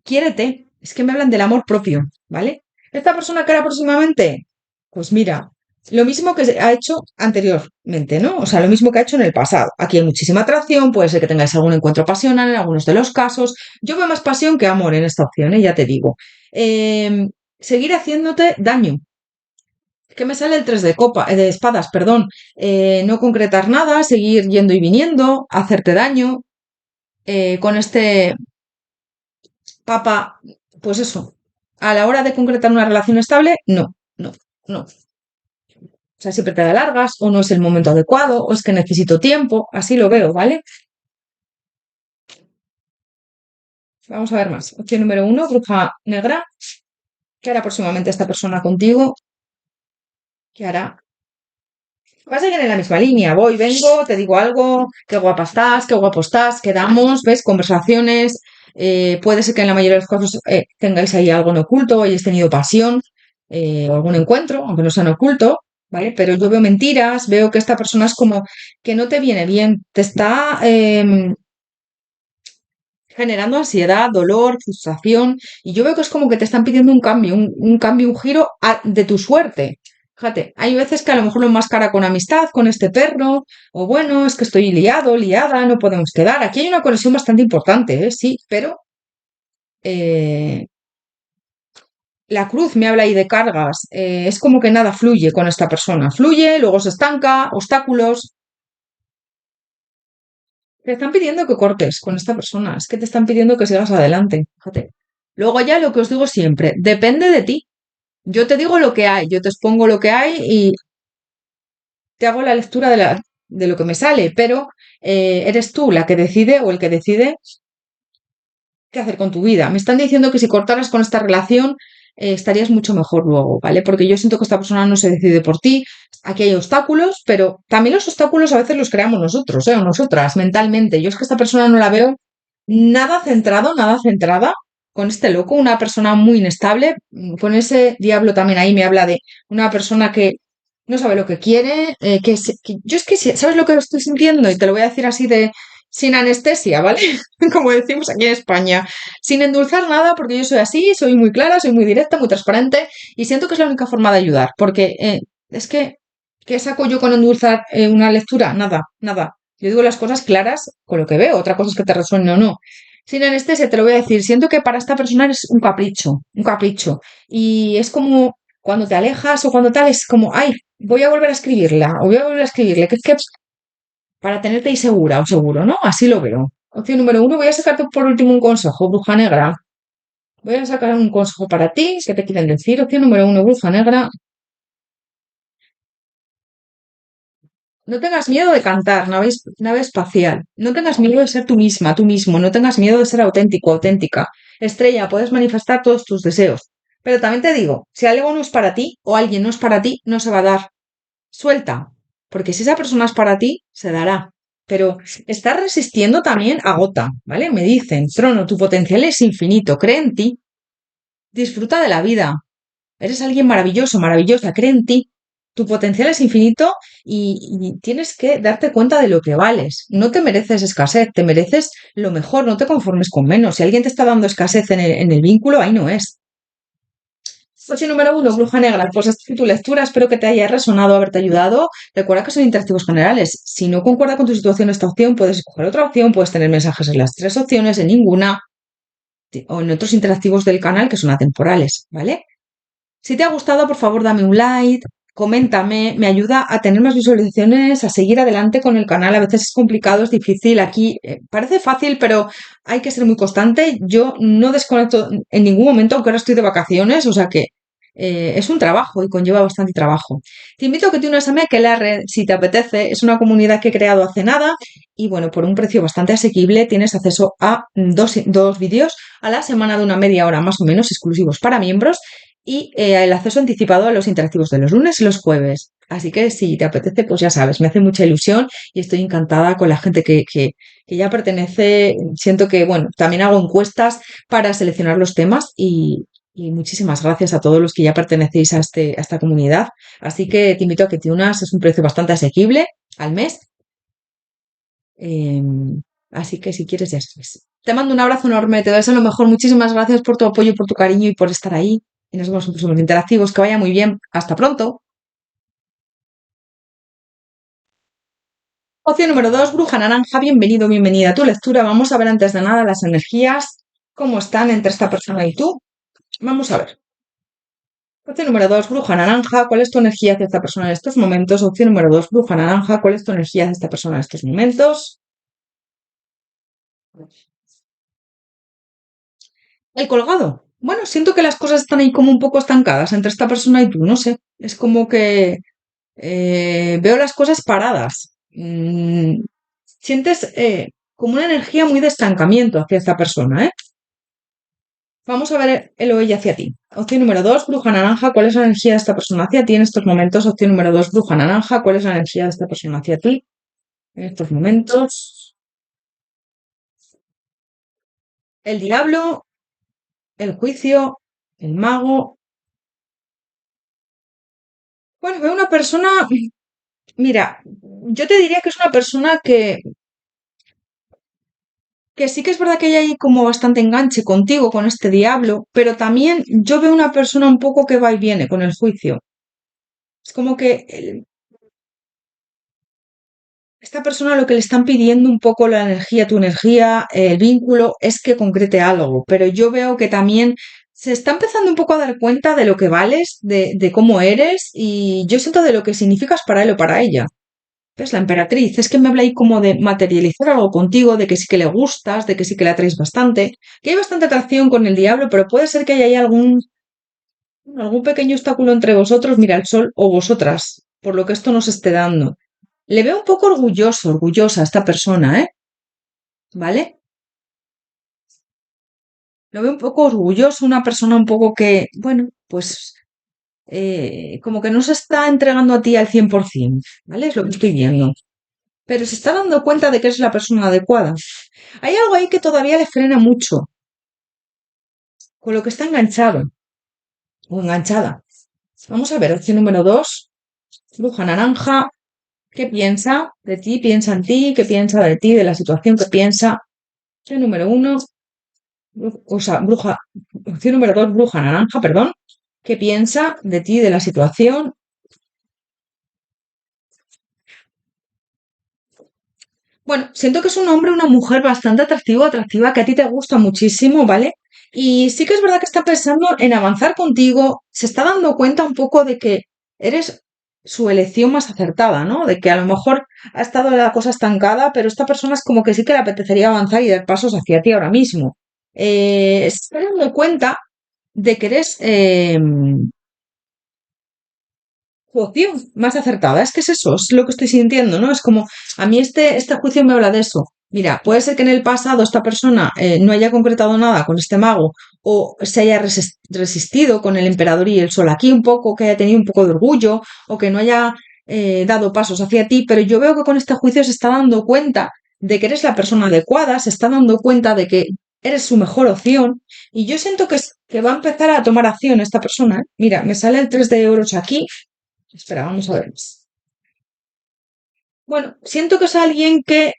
quiérete. Es que me hablan del amor propio, ¿vale? Esta persona que hará próximamente, pues mira, lo mismo que se ha hecho anteriormente, ¿no? O sea, lo mismo que ha hecho en el pasado. Aquí hay muchísima atracción, puede ser que tengáis algún encuentro pasional en algunos de los casos. Yo veo más pasión que amor en esta opción, ¿eh? Ya te digo. Seguir haciéndote daño. Que me sale el 3 de copa, de espadas, perdón. No concretar nada, seguir yendo y viniendo, hacerte daño. Con este papa, pues eso, a la hora de concretar una relación estable, no, no, no. O sea, siempre te da largas, o no es el momento adecuado, o es que necesito tiempo, así lo veo, ¿vale? Vamos a ver más. Opción número uno, bruja negra. ¿Qué hará próximamente esta persona contigo? ¿Qué hará? Va a seguir en la misma línea. Voy, vengo, te digo algo, qué guapa estás, qué guapo estás, quedamos, ves, conversaciones. Puede ser que en la mayoría de los casos tengáis ahí algo en oculto, hayáis tenido pasión, o algún encuentro, aunque no sea en oculto, ¿vale? Pero yo veo mentiras, veo que esta persona es como que no te viene bien, te está generando ansiedad, dolor, frustración, y yo veo que es como que te están pidiendo un cambio, un cambio, un giro de tu suerte. Fíjate, hay veces que a lo mejor lo enmascara con amistad, con este perro, o bueno, es que estoy liado, liada, no podemos quedar. Aquí hay una conexión bastante importante, ¿eh? Sí, pero eh, la cruz me habla ahí de cargas. Es como que nada fluye con esta persona. Fluye, luego se estanca, obstáculos. Te están pidiendo que cortes con esta persona, es que te están pidiendo que sigas adelante. Fíjate. Luego ya lo que os digo siempre, depende de ti. Yo te digo lo que hay, yo te expongo lo que hay y te hago la lectura de lo que me sale, pero eres tú la que decide o el que decide qué hacer con tu vida. Me están diciendo que si cortaras con esta relación estarías mucho mejor luego, ¿vale? Porque yo siento que esta persona no se decide por ti. Aquí hay obstáculos, pero también los obstáculos a veces los creamos nosotros, ¿eh? O nosotras, mentalmente. Yo es que esta persona no la veo nada centrado, nada centrada con este loco, una persona muy inestable. Con ese diablo también ahí me habla de una persona que no sabe lo que quiere, yo es que, ¿sabes lo que estoy sintiendo? Y te lo voy a decir así de, sin anestesia, ¿vale? Como decimos aquí en España, sin endulzar nada, porque yo soy así, soy muy clara, soy muy directa, muy transparente, y siento que es la única forma de ayudar, porque es que, ¿qué saco yo con endulzar una lectura? Nada, nada. Yo digo las cosas claras con lo que veo, otra cosa es que te resuene o no. Sin anestesia, te lo voy a decir, siento que para esta persona es un capricho, y es como cuando te alejas o cuando tal, es como, ay, voy a volver a escribirla, o voy a volver a escribirle, que es que para tenerte ahí segura o seguro, ¿no? Así lo veo. Opción número uno, voy a sacarte por último un consejo, bruja negra. Voy a sacar un consejo para ti, ¿qué te quieren decir? Opción número uno, bruja negra. No tengas miedo de cantar, nave espacial. No tengas miedo de ser tú misma, tú mismo. No tengas miedo de ser auténtico, auténtica. Estrella, puedes manifestar todos tus deseos. Pero también te digo, si algo no es para ti o alguien no es para ti, no se va a dar. Suelta, porque si esa persona es para ti, se dará. Pero estar resistiendo también agota, ¿vale? Me dicen, Trono, tu potencial es infinito, cree en ti, disfruta de la vida. Eres alguien maravilloso, maravillosa, cree en ti. Tu potencial es infinito y tienes que darte cuenta de lo que vales. No te mereces escasez, te mereces lo mejor, no te conformes con menos. Si alguien te está dando escasez en el vínculo, ahí no es. Opción número uno, bruja negra. Pues esta es tu lectura, espero que te haya resonado, haberte ayudado. Recuerda que son interactivos generales. Si no concuerda con tu situación esta opción, puedes escoger otra opción, puedes tener mensajes en las tres opciones, en ninguna, o en otros interactivos del canal que son atemporales, ¿vale? Si te ha gustado, por favor, dame un like, coméntame, me ayuda a tener más visualizaciones, a seguir adelante con el canal. A veces es complicado, es difícil. Aquí parece fácil, pero hay que ser muy constante. Yo no desconecto en ningún momento, aunque ahora estoy de vacaciones, o sea que es un trabajo y conlleva bastante trabajo. Te invito a que te unas a Mekelarre si te apetece. Es una comunidad que he creado hace nada y bueno, por un precio bastante asequible tienes acceso a dos vídeos a la semana de una media hora más o menos exclusivos para miembros y el acceso anticipado a los interactivos de los lunes y los jueves. Así que si te apetece, pues ya sabes, me hace mucha ilusión y estoy encantada con la gente que ya pertenece. Siento que, bueno, también hago encuestas para seleccionar los temas y muchísimas gracias a todos los que ya pertenecéis a esta comunidad. Así que te invito a que te unas, es un precio bastante asequible al mes. Así que si quieres, ya sabes. Te mando un abrazo enorme, te deseo lo mejor. Muchísimas gracias por tu apoyo, por tu cariño y por estar ahí. Y nos vemos en próximos interactivos. Que vaya muy bien. Hasta pronto. Opción número 2, Bruja Naranja. Bienvenido, bienvenida a tu lectura. Vamos a ver antes de nada las energías, cómo están entre esta persona y tú. Vamos a ver. Opción número 2, Bruja Naranja. ¿Cuál es tu energía hacia esta persona en estos momentos? Opción número 2, Bruja Naranja. ¿Cuál es tu energía hacia esta persona en estos momentos? El colgado. Bueno, siento que las cosas están ahí como un poco estancadas entre esta persona y tú, no sé. Es como que veo las cosas paradas. Sientes como una energía muy de estancamiento hacia esta persona, ¿eh? Vamos a ver el o ella hacia ti. Opción número 2, Bruja Naranja. ¿Cuál es la energía de esta persona hacia ti en estos momentos? Opción número 2, Bruja Naranja. ¿Cuál es la energía de esta persona hacia ti en estos momentos? El diablo, el juicio, el mago. Bueno, veo una persona. Mira, yo te diría que es una persona que sí que es verdad que hay ahí como bastante enganche contigo, con este diablo, pero también yo veo una persona un poco que va y viene con el juicio. Es como que esta persona lo que le están pidiendo un poco la energía, tu energía, el vínculo, es que concrete algo, pero yo veo que también se está empezando un poco a dar cuenta de lo que vales, de cómo eres y yo siento de lo que significas para él o para ella. Es la emperatriz, es que me habla ahí como de materializar algo contigo, de que sí que le gustas, de que sí que le atraes bastante, que hay bastante atracción con el diablo, pero puede ser que haya ahí algún pequeño obstáculo entre vosotros, mira, el sol o vosotras, por lo que esto nos esté dando. Le veo un poco orgulloso, orgullosa a esta persona, ¿eh? ¿Vale? Lo veo un poco orgulloso, una persona un poco que, bueno, pues como que no se está entregando a ti al 100%, ¿vale? Es lo que estoy viendo. Pero se está dando cuenta de que eres la persona adecuada. Hay algo ahí que todavía le frena mucho, con lo que está enganchado o enganchada. Vamos a ver, opción número 2, Bruja Naranja. ¿Qué piensa de ti? ¿Piensa en ti? ¿Qué piensa de ti? ¿De la situación que piensa? Opción número 1, o sea, opción número 2, Bruja Naranja, perdón. ¿Qué piensa de ti, de la situación? Bueno, siento que es un hombre, una mujer bastante atractivo, atractiva, que a ti te gusta muchísimo, ¿vale? Y sí que es verdad que está pensando en avanzar contigo, se está dando cuenta un poco de que eres su elección más acertada, ¿no? De que a lo mejor ha estado la cosa estancada, pero esta persona es como que sí que le apetecería avanzar y dar pasos hacia ti ahora mismo. Se está dando cuenta de que eres tu opción más acertada. Es que es eso, es lo que estoy sintiendo, ¿no? Es como, a mí este juicio me habla de eso. Mira, puede ser que en el pasado esta persona no haya concretado nada con este mago o se haya resistido con el emperador y el sol aquí un poco, que haya tenido un poco de orgullo o que no haya dado pasos hacia ti, pero yo veo que con este juicio se está dando cuenta de que eres la persona adecuada, se está dando cuenta de que eres su mejor opción y yo siento que va a empezar a tomar acción esta persona. ¿Eh? Mira, me sale el 3 de euros aquí. Espera, vamos a ver. Bueno, siento que es alguien que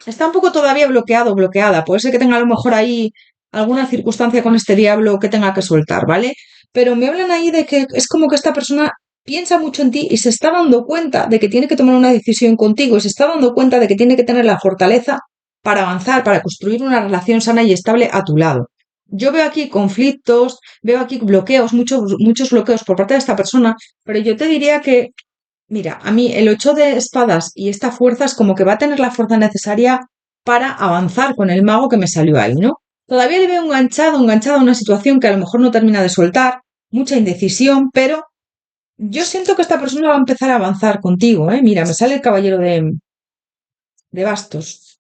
está un poco todavía bloqueado, bloqueada. Puede ser que tenga a lo mejor ahí alguna circunstancia con este diablo que tenga que soltar, ¿vale? Pero me hablan ahí de que es como que esta persona piensa mucho en ti y se está dando cuenta de que tiene que tomar una decisión contigo y se está dando cuenta de que tiene que tener la fortaleza para avanzar, para construir una relación sana y estable a tu lado. Yo veo aquí conflictos, veo aquí bloqueos, muchos bloqueos por parte de esta persona, pero yo te diría que mira, a mí el 8 de espadas y esta fuerza es como que va a tener la fuerza necesaria para avanzar con el mago que me salió ahí, ¿no? Todavía le veo enganchado a una situación que a lo mejor no termina de soltar, mucha indecisión, pero yo siento que esta persona va a empezar a avanzar contigo, ¿eh? Mira, me sale el caballero de bastos.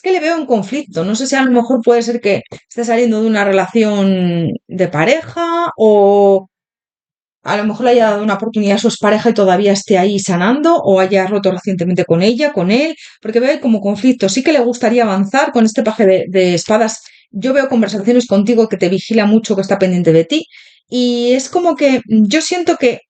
Es que le veo en conflicto. No sé si a lo mejor puede ser que esté saliendo de una relación de pareja o a lo mejor le haya dado una oportunidad a su pareja y todavía esté ahí sanando o haya roto recientemente con ella, con él, porque veo ahí como conflicto. Sí que le gustaría avanzar con este paje de espadas. Yo veo conversaciones contigo que te vigila mucho, que está pendiente de ti y es como que yo siento que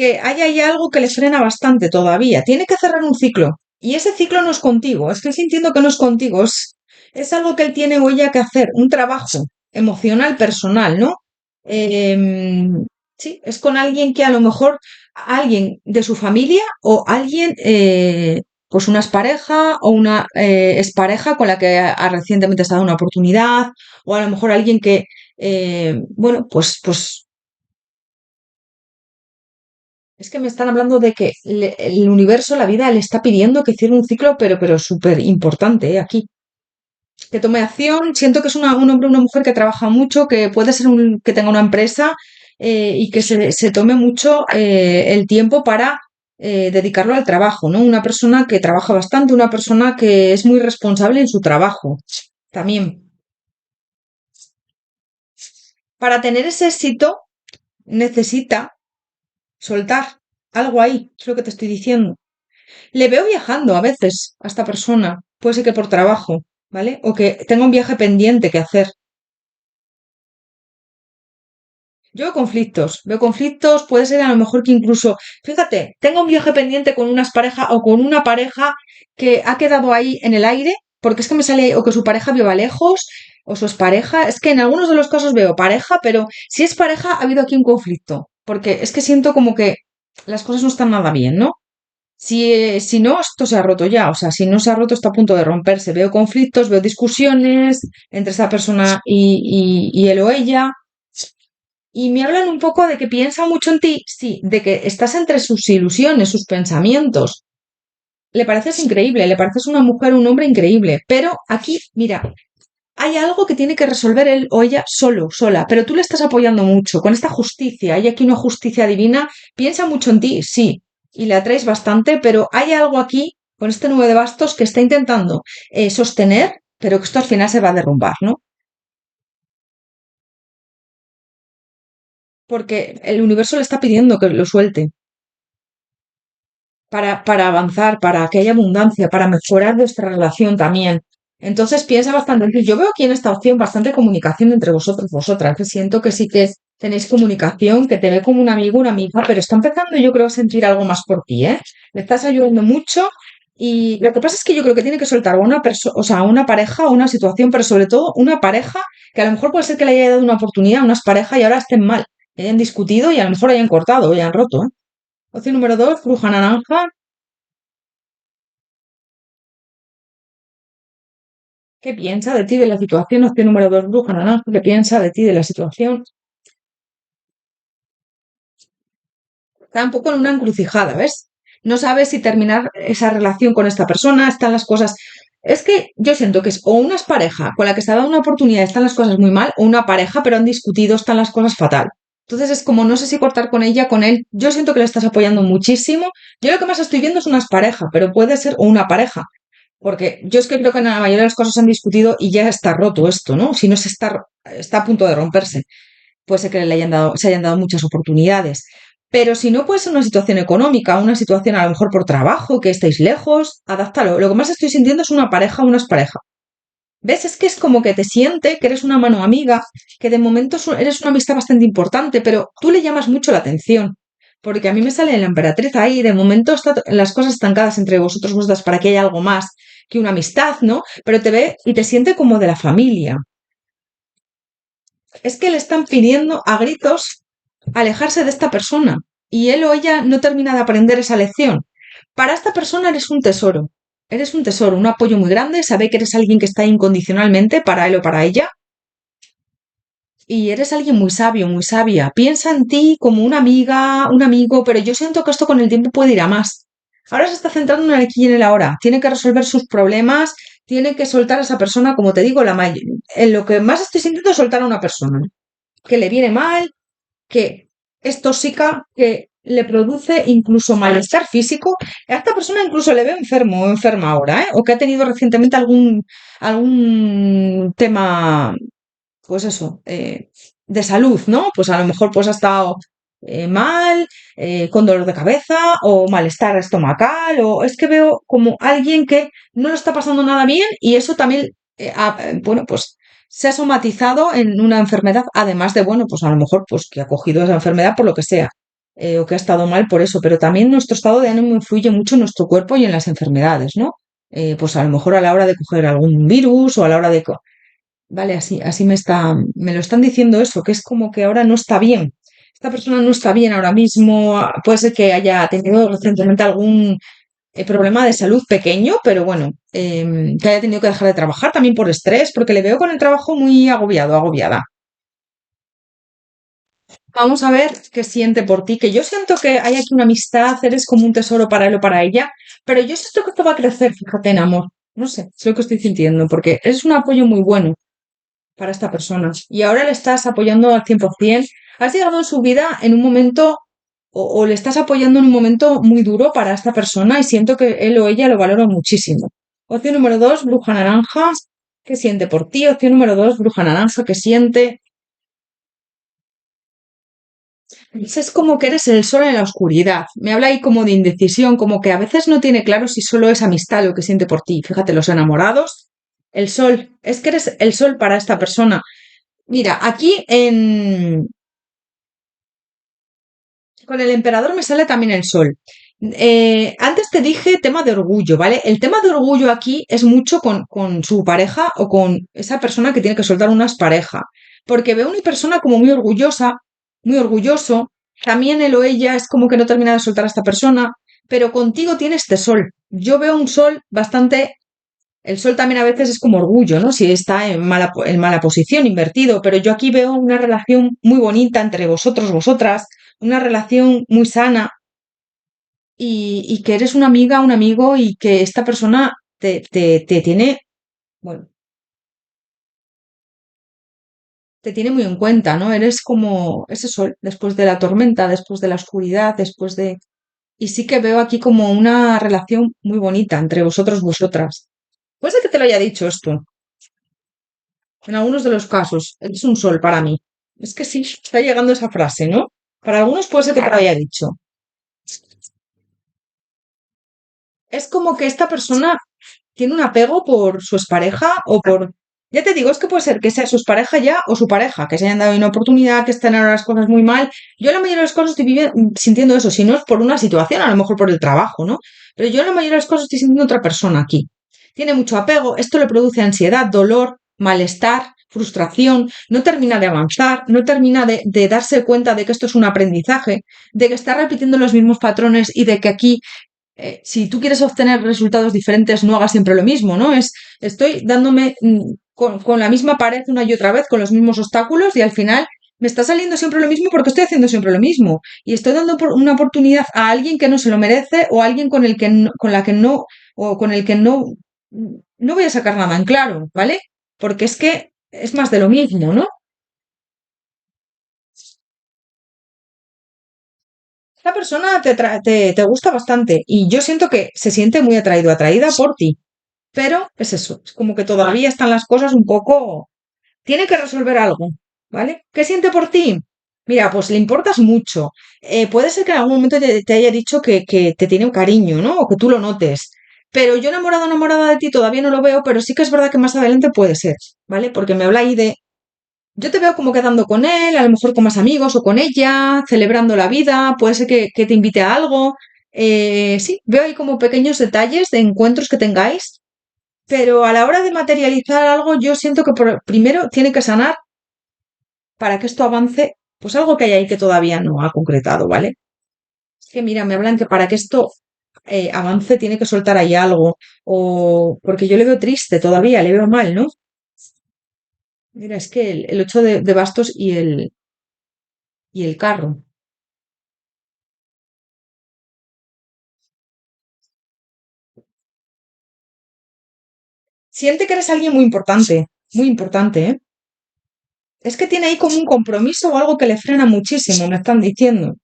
hay ahí algo que le frena bastante todavía. Tiene que cerrar un ciclo. Y ese ciclo no es contigo. Estoy sintiendo que no es contigo. Es algo que él tiene o ella que hacer. Un trabajo emocional, personal, ¿no? Sí, es con alguien que a lo mejor, alguien de su familia o alguien, pues una expareja o una expareja con la que recientemente se ha dado una oportunidad o a lo mejor alguien que, bueno, pues es que me están hablando de que el universo, la vida, le está pidiendo que cierre un ciclo, pero súper importante, aquí. Que tome acción. Siento que es un hombre o una mujer que trabaja mucho, que puede ser que tenga una empresa y que se tome mucho el tiempo para dedicarlo al trabajo, ¿no? Una persona que trabaja bastante, una persona que es muy responsable en su trabajo. También. Para tener ese éxito, necesita soltar algo ahí, es lo que te estoy diciendo. Le veo viajando a veces a esta persona. Puede ser que por trabajo, ¿vale? O que tenga un viaje pendiente que hacer. Yo veo conflictos, puede ser a lo mejor que incluso, fíjate, tenga un viaje pendiente con unas parejas o con una pareja que ha quedado ahí en el aire, porque es que me sale ahí, o que su pareja viva lejos, o su expareja, es que en algunos de los casos veo pareja, pero si es pareja ha habido aquí un conflicto, porque es que siento como que las cosas no están nada bien, ¿no? Si no, esto se ha roto ya, o sea, si no se ha roto, está a punto de romperse. Veo conflictos, veo discusiones entre esa persona y él o ella, y me hablan un poco de que piensa mucho en ti, sí, de que estás entre sus ilusiones, sus pensamientos. Le pareces increíble, le pareces una mujer, un hombre increíble, pero aquí, mira, hay algo que tiene que resolver él o ella solo, sola, pero tú le estás apoyando mucho con esta justicia. Hay aquí una justicia divina, piensa mucho en ti, sí, y le atraes bastante, pero hay algo aquí con este 9 de bastos que está intentando sostener, pero que esto al final se va a derrumbar, ¿no? Porque el universo le está pidiendo que lo suelte para avanzar, para que haya abundancia, para mejorar nuestra relación también. Entonces piensa bastante en ti. Yo veo aquí en esta opción bastante comunicación entre vosotros, vosotras, que siento que sí que tenéis comunicación, que te ve como un amigo, una amiga, pero está empezando yo creo a sentir algo más por ti, ¿eh? Le estás ayudando mucho y lo que pasa es que yo creo que tiene que soltar a una persona, o sea, a una pareja o una situación, pero sobre todo una pareja que a lo mejor puede ser que le haya dado una oportunidad a unas parejas y ahora estén mal, que hayan discutido y a lo mejor hayan cortado o hayan roto, ¿eh? Opción número 2, bruja naranja. ¿Qué piensa de ti de la situación? Opción número 2, bruja naranja. ¿Qué piensa de ti de la situación? Está un poco en una encrucijada, ¿ves? No sabes si terminar esa relación con esta persona, están las cosas. Es que yo siento que es o una pareja con la que se ha dado una oportunidad, están las cosas muy mal, o una pareja, pero han discutido, están las cosas fatal. Entonces es como no sé si cortar con ella, con él. Yo siento que le estás apoyando muchísimo. Yo lo que más estoy viendo es una pareja, pero puede ser o una pareja. Porque yo es que creo que en la mayoría de las cosas han discutido y ya está roto esto, ¿no? Si no se está a punto de romperse. Puede ser que se hayan dado muchas oportunidades. Pero si no puede ser una situación económica, una situación a lo mejor por trabajo, que estéis lejos, adáptalo. Lo que más estoy sintiendo es una pareja o una pareja. ¿Ves? Es que es como que te siente que eres una mano amiga, que de momento eres una amistad bastante importante, pero tú le llamas mucho la atención. Porque a mí me sale la emperatriz ahí, de momento están las cosas estancadas entre vosotros, vosotras, para que haya algo más que una amistad, ¿no? Pero te ve y te siente como de la familia. Es que le están pidiendo a gritos alejarse de esta persona y él o ella no termina de aprender esa lección. Para esta persona eres un tesoro, un apoyo muy grande, sabe que eres alguien que está incondicionalmente para él o para ella y eres alguien muy sabio, muy sabia. Piensa en ti como una amiga, un amigo, pero yo siento que esto con el tiempo puede ir a más. Ahora se está centrando en el aquí y en el ahora. Tiene que resolver sus problemas, tiene que soltar a esa persona, como te digo, en lo que más estoy sintiendo es soltar a una persona que le viene mal, que es tóxica, que le produce incluso malestar físico. A esta persona incluso le veo enfermo o enferma ahora, ¿eh? O que ha tenido recientemente algún tema, pues eso, de salud, ¿no? Pues a lo mejor pues ha estado mal, con dolor de cabeza o malestar estomacal, o es que veo como alguien que no lo está pasando nada bien y eso también, bueno, pues se ha somatizado en una enfermedad, además de, bueno, pues a lo mejor pues que ha cogido esa enfermedad por lo que sea, o que ha estado mal por eso, pero también nuestro estado de ánimo influye mucho en nuestro cuerpo y en las enfermedades, ¿no? Pues a lo mejor a la hora de coger algún virus o a la hora de vale, así me lo están diciendo eso, que es como que ahora no está bien. Esta persona no está bien ahora mismo. Puede ser que haya tenido recientemente algún problema de salud pequeño, pero bueno, que haya tenido que dejar de trabajar también por estrés, porque le veo con el trabajo muy agobiado, agobiada. Vamos a ver qué siente por ti, que yo siento que hay aquí una amistad, eres como un tesoro para él o para ella, pero yo siento que esto va a crecer, fíjate, en amor. No sé, es lo que estoy sintiendo, porque es un apoyo muy bueno para esta persona. Y ahora le estás apoyando al 100%. Has llegado en su vida en un momento o le estás apoyando en un momento muy duro para esta persona y siento que él o ella lo valora muchísimo. Opción número 2, bruja naranja. ¿Qué siente por ti? Opción número 2, bruja naranja. ¿Qué siente? Es como que eres el sol en la oscuridad. Me habla ahí como de indecisión, como que a veces no tiene claro si solo es amistad lo que siente por ti. Fíjate, los enamorados, el sol, es que eres el sol para esta persona. Mira, aquí con el emperador me sale también el sol. Antes te dije tema de orgullo, ¿vale? El tema de orgullo aquí es mucho con su pareja o con esa persona que tiene que soltar unas pareja. Porque veo una persona como muy orgullosa, muy orgulloso. También él o ella es como que no termina de soltar a esta persona. Pero contigo tiene este sol. Yo veo un sol bastante. El sol también a veces es como orgullo, ¿no? Si está en mala posición, invertido, pero yo aquí veo una relación muy bonita entre vosotros, vosotras, una relación muy sana y que eres una amiga, un amigo y que esta persona te tiene, bueno, te tiene muy en cuenta, ¿no? Eres como ese sol después de la tormenta, después de la oscuridad, después de... Y sí que veo aquí como una relación muy bonita entre vosotros, vosotras. Puede ser que te lo haya dicho esto. En algunos de los casos, es un sol para mí. Es que sí, está llegando esa frase, ¿no? Para algunos puede ser que te lo haya dicho. Es como que esta persona tiene un apego por su expareja o por... Ya te digo, es que puede ser que sea su expareja ya o su pareja, que se hayan dado una oportunidad, que estén ahora las cosas muy mal. Yo la mayoría de las cosas estoy sintiendo eso, si no es por una situación, a lo mejor por el trabajo, ¿no? Pero yo la mayoría de las cosas estoy sintiendo otra persona aquí. Tiene mucho apego, esto le produce ansiedad, dolor, malestar, frustración, no termina de avanzar, no termina de darse cuenta de que esto es un aprendizaje, de que está repitiendo los mismos patrones y de que aquí si tú quieres obtener resultados diferentes, no hagas siempre lo mismo, ¿no? Estoy dándome con la misma pared una y otra vez, con los mismos obstáculos y al final me está saliendo siempre lo mismo porque estoy haciendo siempre lo mismo. Y estoy dando una oportunidad a alguien que no se lo merece o a alguien con el que con la que no, o con el que no voy a sacar nada en claro, ¿vale? Porque es que es más de lo mismo, ¿no? Esta persona te gusta bastante y yo siento que se siente muy atraído, atraída por ti. Pero es eso, es como que todavía están las cosas un poco... Tiene que resolver algo, ¿vale? ¿Qué siente por ti? Mira, pues le importas mucho. Puede ser que en algún momento te haya dicho que te tiene un cariño, ¿no? O que tú lo notes. Pero yo enamorado, enamorada de ti todavía no lo veo, pero sí que es verdad que más adelante puede ser, ¿vale? Porque me habla ahí de... Yo te veo como quedando con él, a lo mejor con más amigos o con ella, celebrando la vida, puede ser que te invite a algo. Sí, veo ahí como pequeños detalles de encuentros que tengáis, pero a la hora de materializar algo, yo siento que primero tiene que sanar para que esto avance, pues algo que hay ahí que todavía no ha concretado, ¿vale? Es que mira, me hablan que para que esto avance tiene que soltar ahí algo, o porque yo le veo triste todavía, le veo mal, ¿no? Mira, es que el 8 de bastos y el carro. Siente que eres alguien muy importante, ¿eh? Es que tiene ahí como un compromiso o algo que le frena muchísimo, me están diciendo.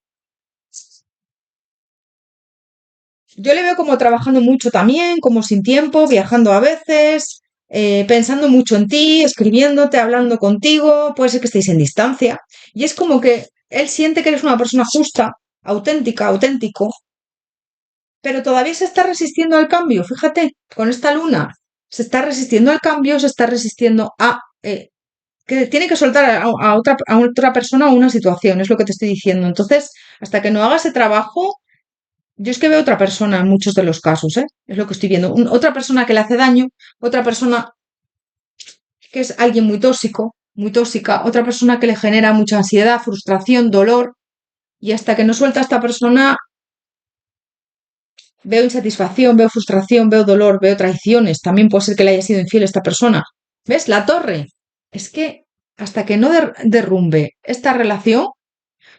Yo le veo como trabajando mucho también, como sin tiempo, viajando a veces, pensando mucho en ti, escribiéndote, hablando contigo, puede ser que estéis en distancia. Y es como que él siente que eres una persona justa, auténtica, auténtico, pero todavía se está resistiendo al cambio. Fíjate, con esta luna se está resistiendo al cambio, se está resistiendo a que tiene que soltar a otra persona o una situación, es lo que te estoy diciendo. Entonces, hasta que no haga ese trabajo, yo es que veo otra persona en muchos de los casos, ¿eh? Es lo que estoy viendo. Otra persona que le hace daño, otra persona que es alguien muy tóxico, muy tóxica, otra persona que le genera mucha ansiedad, frustración, dolor, y hasta que no suelta a esta persona, veo insatisfacción, veo frustración, veo dolor, veo traiciones. También puede ser que le haya sido infiel esta persona. ¿Ves? La torre. Es que hasta que no derrumbe esta relación,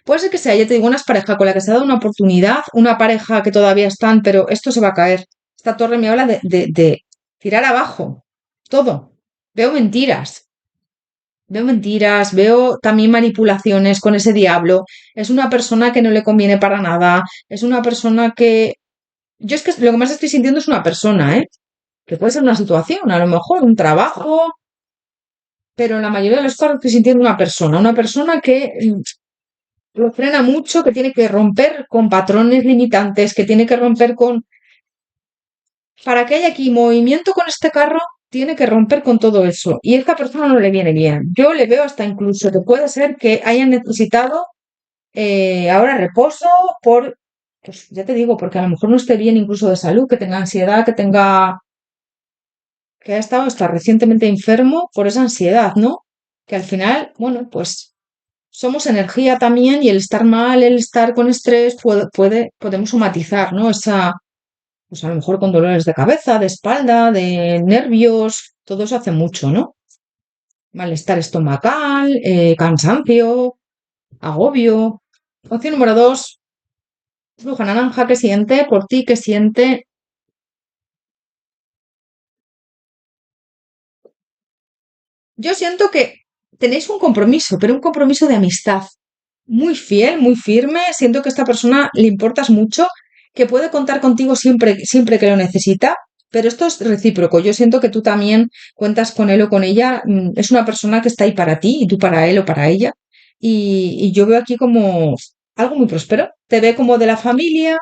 puede ser que sea, ya te digo, una pareja con la que se ha dado una oportunidad, una pareja que todavía están, pero esto se va a caer. Esta torre me habla de tirar abajo todo. Veo mentiras, veo también manipulaciones con ese diablo. Es una persona que no le conviene para nada, es una persona que... Yo es que lo que más estoy sintiendo es una persona, ¿eh? Que puede ser una situación, a lo mejor un trabajo, pero en la mayoría de los casos estoy sintiendo una persona que lo frena mucho, que tiene que romper con patrones limitantes, que tiene que romper con... Para que haya aquí movimiento con este carro, tiene que romper con todo eso. Y a esta persona no le viene bien. Yo le veo hasta incluso que puede ser que haya necesitado ahora reposo por, pues ya te digo, porque a lo mejor no esté bien incluso de salud, que tenga ansiedad, que ha estado hasta recientemente enfermo por esa ansiedad, ¿no? Que al final, bueno, pues somos energía también y el estar mal, el estar con estrés, podemos somatizar, ¿no? Pues a lo mejor con dolores de cabeza, de espalda, de nervios, todo eso hace mucho, ¿no? Malestar estomacal, cansancio, agobio. Opción número 2, bruja naranja, ¿qué siente? Por ti, ¿qué siente? Yo siento que tenéis un compromiso, pero un compromiso de amistad muy fiel, muy firme. Siento que a esta persona le importas mucho, que puede contar contigo siempre, siempre que lo necesita, pero esto es recíproco. Yo siento que tú también cuentas con él o con ella. Es una persona que está ahí para ti y tú para él o para ella. Y yo veo aquí como algo muy próspero. Te ve como de la familia.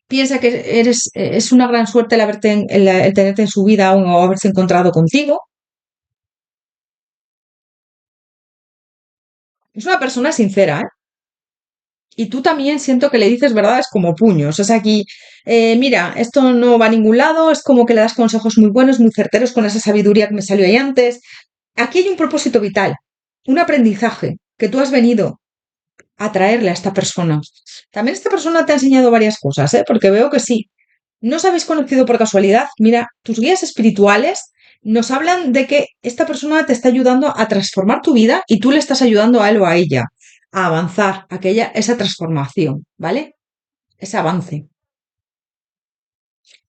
Piensa que es una gran suerte el tenerte en su vida o haberse encontrado contigo. Es una persona sincera, ¿eh? Y tú también siento que le dices verdades como puños. Es aquí, mira, esto no va a ningún lado, es como que le das consejos muy buenos, muy certeros con esa sabiduría que me salió ahí antes. Aquí hay un propósito vital, un aprendizaje que tú has venido a traerle a esta persona. También esta persona te ha enseñado varias cosas, ¿eh? Porque veo que sí. No os habéis conocido por casualidad. Mira, tus guías espirituales nos hablan de que esta persona te está ayudando a transformar tu vida y tú le estás ayudando a él o a ella a avanzar, esa transformación, ¿vale? Ese avance.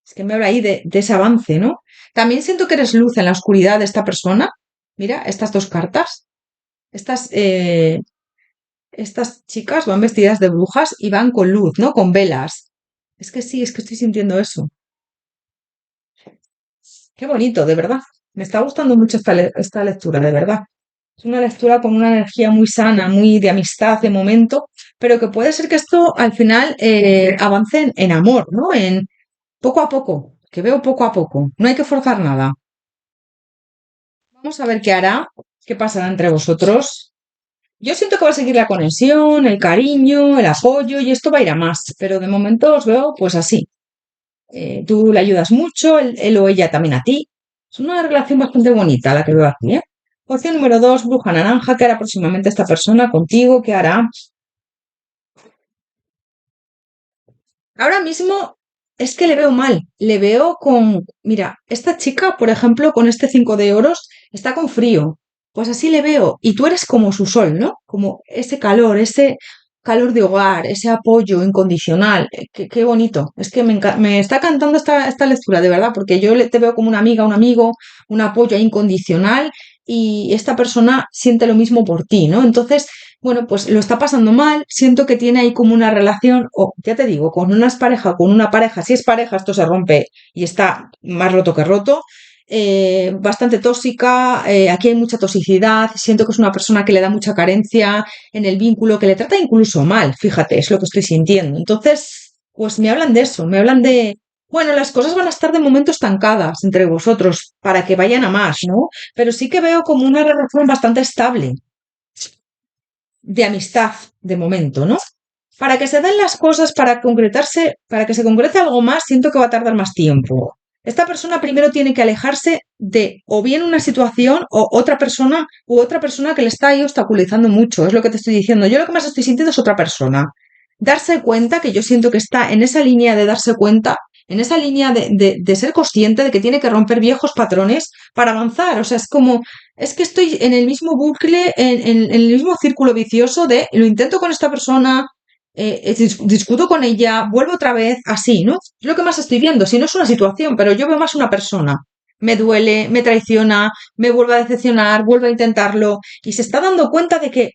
Es que me habla ahí de ese avance, ¿no? También siento que eres luz en la oscuridad de esta persona. Mira, estas dos cartas. Estas, eh, estas chicas van vestidas de brujas y van con luz, ¿no? Con velas. Es que sí, es que estoy sintiendo eso. Qué bonito, de verdad. Me está gustando mucho esta lectura, de verdad. Es una lectura con una energía muy sana, muy de amistad de momento, pero que puede ser que esto al final avance en amor, ¿no? En poco a poco, que veo poco a poco. No hay que forzar nada. Vamos a ver qué hará, qué pasará entre vosotros. Yo siento que va a seguir la conexión, el cariño, el apoyo y esto va a ir a más, pero de momento os veo pues así. Tú le ayudas mucho, él o ella también a ti. Es una relación bastante bonita la que veo aquí, ¿eh? Opción número 2, bruja naranja, ¿qué hará próximamente esta persona contigo? ¿Qué hará? Ahora mismo es que le veo mal, le veo con... Mira, esta chica, por ejemplo, con este 5 de oros, está con frío. Pues así le veo. Y tú eres como su sol, ¿no? Como ese calor de hogar, ese apoyo incondicional. Qué bonito. Es que me está cantando esta lectura, de verdad, porque yo te veo como una amiga, un amigo, un apoyo incondicional y esta persona siente lo mismo por ti, ¿no? Entonces, bueno, pues lo está pasando mal, siento que tiene ahí como una relación, o ya te digo, con una pareja, si es pareja esto se rompe y está más roto que roto, bastante tóxica, aquí hay mucha toxicidad, siento que es una persona que le da mucha carencia en el vínculo, que le trata incluso mal, fíjate, es lo que estoy sintiendo. Entonces, pues me hablan de eso, me hablan de, bueno, las cosas van a estar de momento estancadas entre vosotros para que vayan a más, ¿no? Pero sí que veo como una relación bastante estable de amistad de momento, ¿no? Para que se den las cosas, para concretarse, para que se concrete algo más, siento que va a tardar más tiempo. Esta persona primero tiene que alejarse de o bien una situación o otra persona que le está ahí obstaculizando mucho, es lo que te estoy diciendo. Yo lo que más estoy sintiendo es otra persona. Darse cuenta, que yo siento que está en esa línea de darse cuenta, en esa línea de ser consciente de que tiene que romper viejos patrones para avanzar. O sea, es que estoy en el mismo bucle, en el mismo círculo vicioso de lo intento con esta persona, discuto con ella, vuelvo otra vez, así, ¿no? Es lo que más estoy viendo, si no es una situación, pero yo veo más una persona. Me duele, me traiciona, me vuelve a decepcionar, vuelve a intentarlo y se está dando cuenta de que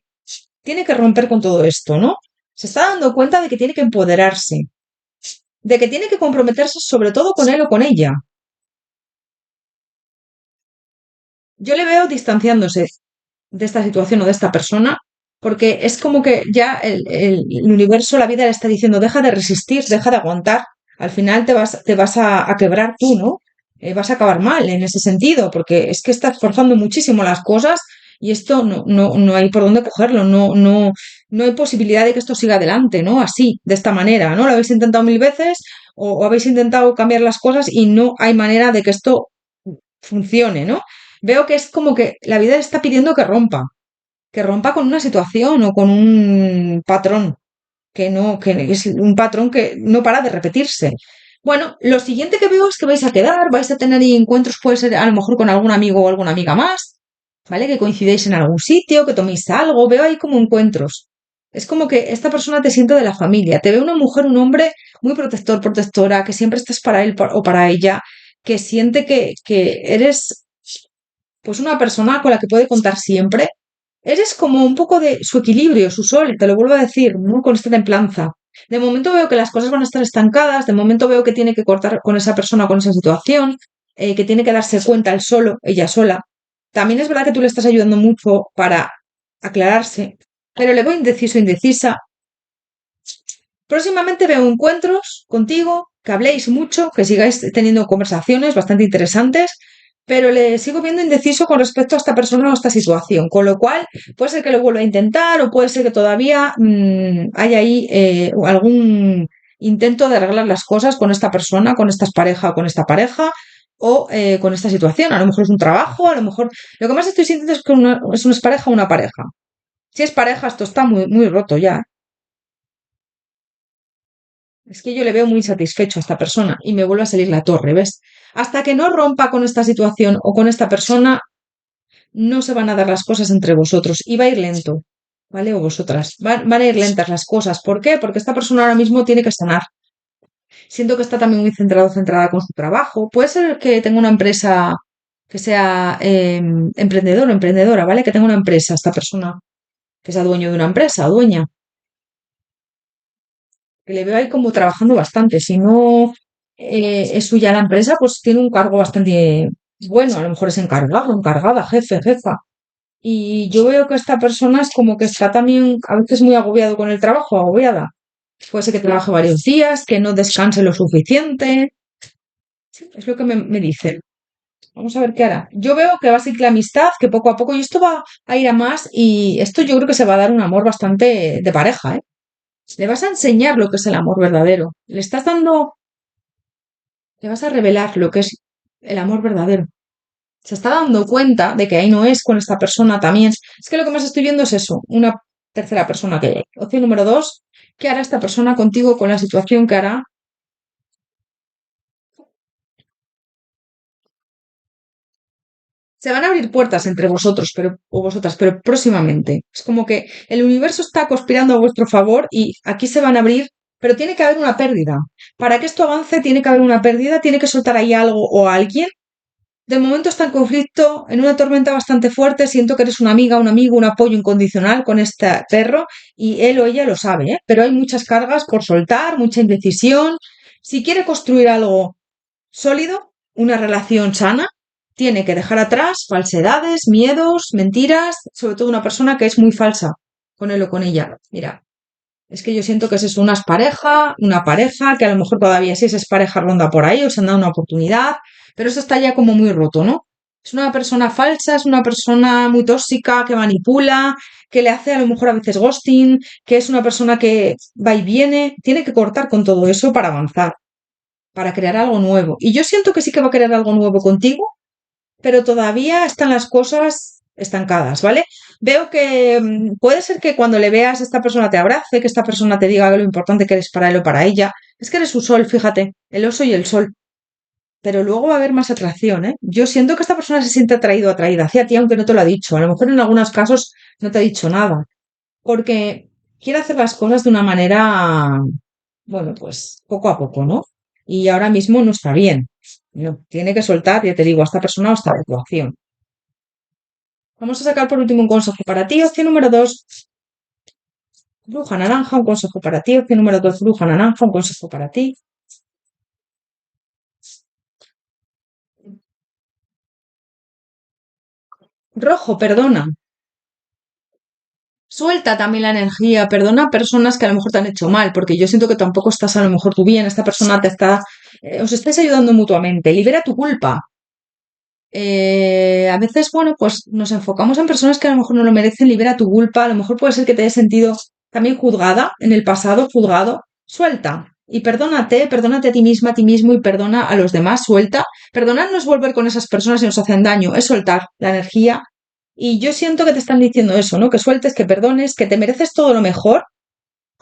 tiene que romper con todo esto, ¿no? Se está dando cuenta de que tiene que empoderarse, de que tiene que comprometerse sobre todo con él o con ella. Yo le veo distanciándose de esta situación o de esta persona, porque es como que ya el universo, la vida le está diciendo, deja de resistir, deja de aguantar, al final te vas a quebrar tú, ¿no? Vas a acabar mal en ese sentido, porque es que estás forzando muchísimo las cosas y esto no hay por dónde cogerlo, no hay posibilidad de que esto siga adelante, ¿no? Así, de esta manera, ¿no? Lo habéis intentado mil veces o habéis intentado cambiar las cosas y no hay manera de que esto funcione, ¿no? Veo que es como que la vida le está pidiendo que rompa con una situación o con un patrón, que es un patrón que no para de repetirse. Bueno, lo siguiente que veo es que vais a quedar, vais a tener encuentros, puede ser a lo mejor con algún amigo o alguna amiga más, ¿vale? Que coincidéis en algún sitio, que toméis algo, veo ahí como encuentros. Es como que esta persona te siente de la familia, te ve una mujer, un hombre muy protector, protectora, que siempre estás para él o para ella, que siente que eres pues una persona con la que puede contar siempre. Eres como un poco de su equilibrio, su sol, te lo vuelvo a decir, muy con esta templanza. De momento veo que las cosas van a estar estancadas, de momento veo que tiene que cortar con esa persona, con esa situación, que tiene que darse cuenta él solo, ella sola. También es verdad que tú le estás ayudando mucho para aclararse, pero le veo indeciso, indecisa. Próximamente veo encuentros contigo, que habléis mucho, que sigáis teniendo conversaciones bastante interesantes, pero le sigo viendo indeciso con respecto a esta persona o a esta situación, con lo cual puede ser que lo vuelva a intentar o puede ser que todavía haya ahí algún intento de arreglar las cosas con esta persona, con esta pareja o con esta pareja o con esta situación. A lo mejor es un trabajo, a lo mejor lo que más estoy sintiendo es que es una pareja o una pareja. Si es pareja, esto está muy roto ya. Es que yo le veo muy insatisfecho a esta persona y me vuelve a salir la torre, ¿ves? Hasta que no rompa con esta situación o con esta persona, no se van a dar las cosas entre vosotros y va a ir lento, ¿vale? O vosotras. Van a ir lentas las cosas. ¿Por qué? Porque esta persona ahora mismo tiene que sanar. Siento que está también muy centrada con su trabajo. Puede ser que tenga una empresa que sea emprendedor o emprendedora, ¿vale? Que tenga una empresa, esta persona, que sea dueño de una empresa o dueña. Que le veo ahí como trabajando bastante. Si no es suya la empresa, pues tiene un cargo bastante bueno. A lo mejor es encargado, encargada, jefe, jefa. Y yo veo que esta persona es como que está también a veces muy agobiado con el trabajo, agobiada. Puede ser que trabaje varios días, que no descanse lo suficiente. Sí, es lo que me dicen. Vamos a ver qué hará. Yo veo que va a seguir la amistad, que poco a poco, y esto va a ir a más, y esto yo creo que se va a dar un amor bastante de pareja, ¿eh? Le vas a enseñar lo que es el amor verdadero. Le estás dando, le vas a revelar lo que es el amor verdadero. Se está dando cuenta de que ahí no es con esta persona también. Es que lo que más estoy viendo es eso, una tercera persona que hay. Opción número dos, ¿qué hará esta persona contigo con la situación que hará? Se van a abrir puertas entre vosotros pero, o vosotras, pero próximamente. Es como que el universo está conspirando a vuestro favor y aquí se van a abrir, pero tiene que haber una pérdida. Para que esto avance tiene que haber una pérdida, tiene que soltar ahí algo o a alguien de momento está en conflicto, en una tormenta bastante fuerte, siento que eres una amiga, un amigo, un apoyo incondicional con este perro y él o ella lo sabe, ¿eh? Pero hay muchas cargas por soltar, mucha indecisión. Si quiere construir algo sólido, una relación sana, tiene que dejar atrás falsedades, miedos, mentiras, sobre todo una persona que es muy falsa con él o con ella. Mira, es que yo siento que es una pareja que a lo mejor todavía sí es pareja ronda por ahí, os han dado una oportunidad, pero eso está ya como muy roto, ¿no? Es una persona falsa, es una persona muy tóxica, que manipula, que le hace a lo mejor a veces ghosting, que es una persona que va y viene, tiene que cortar con todo eso para avanzar, para crear algo nuevo. Y yo siento que sí que va a crear algo nuevo contigo, pero todavía están las cosas estancadas, ¿vale? Veo que puede ser que cuando le veas esta persona te abrace, que esta persona te diga lo importante que eres para él o para ella. Es que eres su sol, fíjate, el oso y el sol. Pero luego va a haber más atracción, ¿eh? Yo siento que esta persona se siente atraído o atraída hacia ti, aunque no te lo ha dicho. A lo mejor en algunos casos no te ha dicho nada. Porque quiere hacer las cosas de una manera, bueno, pues poco a poco, ¿no? Y ahora mismo no está bien. No, tiene que soltar, ya te digo, a esta persona o esta situación. Vamos a sacar por último un consejo para ti. Opción número 2, bruja naranja, un consejo para ti. Opción número 2, bruja naranja, un consejo para ti. Rojo, perdona. Suelta también la energía, perdona a personas que a lo mejor te han hecho mal, porque yo siento que tampoco estás a lo mejor tú bien, esta persona te está, os estáis ayudando mutuamente. Libera tu culpa. A veces, bueno, pues nos enfocamos en personas que a lo mejor no lo merecen, libera tu culpa, a lo mejor puede ser que te hayas sentido también juzgada en el pasado, juzgado, suelta y perdónate, perdónate a ti misma, a ti mismo y perdona a los demás, suelta. Perdonar no es volver con esas personas y nos hacen daño, es soltar la energía. Y yo siento que te están diciendo eso, ¿no? Que sueltes, que perdones, que te mereces todo lo mejor,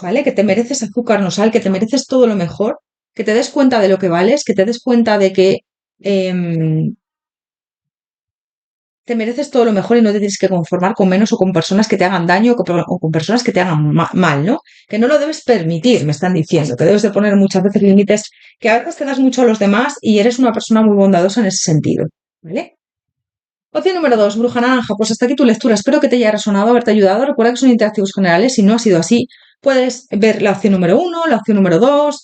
¿vale? Que te mereces azúcar, no sal, que te mereces todo lo mejor, que te des cuenta de lo que vales, que te des cuenta de que em, te mereces todo lo mejor y no te tienes que conformar con menos o con personas que te hagan daño o con personas que te hagan mal, ¿no? Que no lo debes permitir, me están diciendo, que debes de poner muchas veces límites, que a veces te das mucho a los demás y eres una persona muy bondadosa en ese sentido, ¿vale? Opción número 2, bruja naranja. Pues hasta aquí tu lectura. Espero que te haya resonado, haberte ayudado. Recuerda que son interactivos generales. Si no ha sido así, puedes ver la opción número 1, la opción número 2,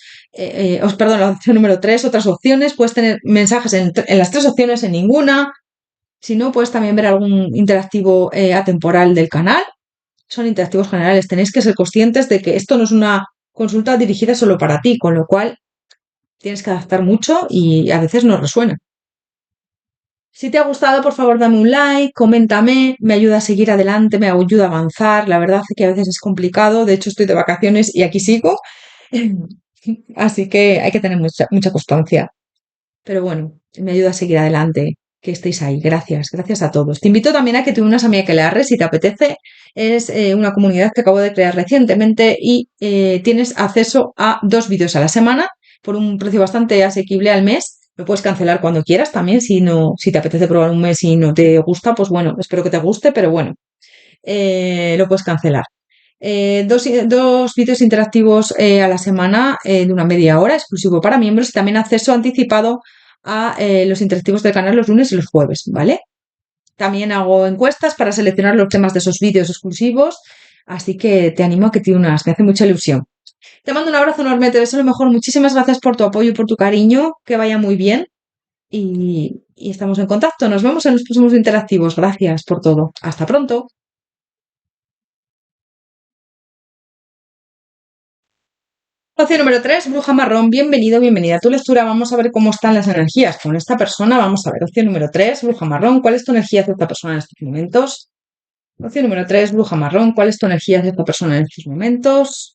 perdón, la opción número 3, otras opciones. Puedes tener mensajes en las tres opciones, en ninguna. Si no, puedes también ver algún interactivo atemporal del canal. Son interactivos generales. Tenéis que ser conscientes de que esto no es una consulta dirigida solo para ti, con lo cual tienes que adaptar mucho y a veces no resuena. Si te ha gustado, por favor, dame un like, coméntame, me ayuda a seguir adelante, me ayuda a avanzar. La verdad es que a veces es complicado. De hecho, estoy de vacaciones y aquí sigo. Así que hay que tener mucha constancia. Pero bueno, me ayuda a seguir adelante, que estéis ahí. Gracias, gracias a todos. Te invito también a que te unas a mi Aquelarre si te apetece. Es una comunidad que acabo de crear recientemente y tienes acceso a 2 vídeos a la semana por un precio bastante asequible al mes. Lo puedes cancelar cuando quieras también, si no, si te apetece probar un mes y no te gusta, pues bueno, espero que te guste, pero bueno, lo puedes cancelar. Dos vídeos interactivos a la semana de una media hora, exclusivo para miembros, y también acceso anticipado a los interactivos del canal los lunes y los jueves, ¿vale? También hago encuestas para seleccionar los temas de esos vídeos exclusivos, así que te animo a que te unas, me hace mucha ilusión. Te mando un abrazo enorme, te deseo lo mejor, muchísimas gracias por tu apoyo y por tu cariño, que vaya muy bien y estamos en contacto. Nos vemos en los próximos interactivos. Gracias por todo. Hasta pronto. Opción número 3, bruja marrón. Bienvenido, bienvenida a tu lectura. Vamos a ver cómo están las energías con esta persona. Vamos a ver. Opción número 3, bruja marrón. ¿Cuál es tu energía hacia esta persona en estos momentos? Opción número 3, bruja marrón. ¿Cuál es tu energía hacia esta persona en estos momentos?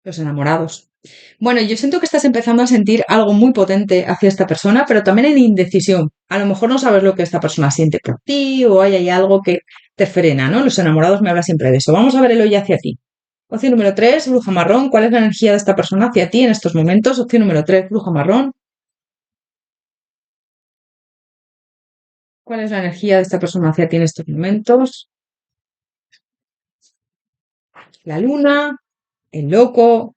Los enamorados. Bueno, yo siento que estás empezando a sentir algo muy potente hacia esta persona, pero también hay indecisión. A lo mejor no sabes lo que esta persona siente por ti o hay algo que te frena, ¿no? Los enamorados me hablan siempre de eso. Vamos a ver el hoy hacia ti. Opción número 3, bruja marrón. ¿Cuál es la energía de esta persona hacia ti en estos momentos? Opción número 3, bruja marrón. ¿Cuál es la energía de esta persona hacia ti en estos momentos? La luna, el loco,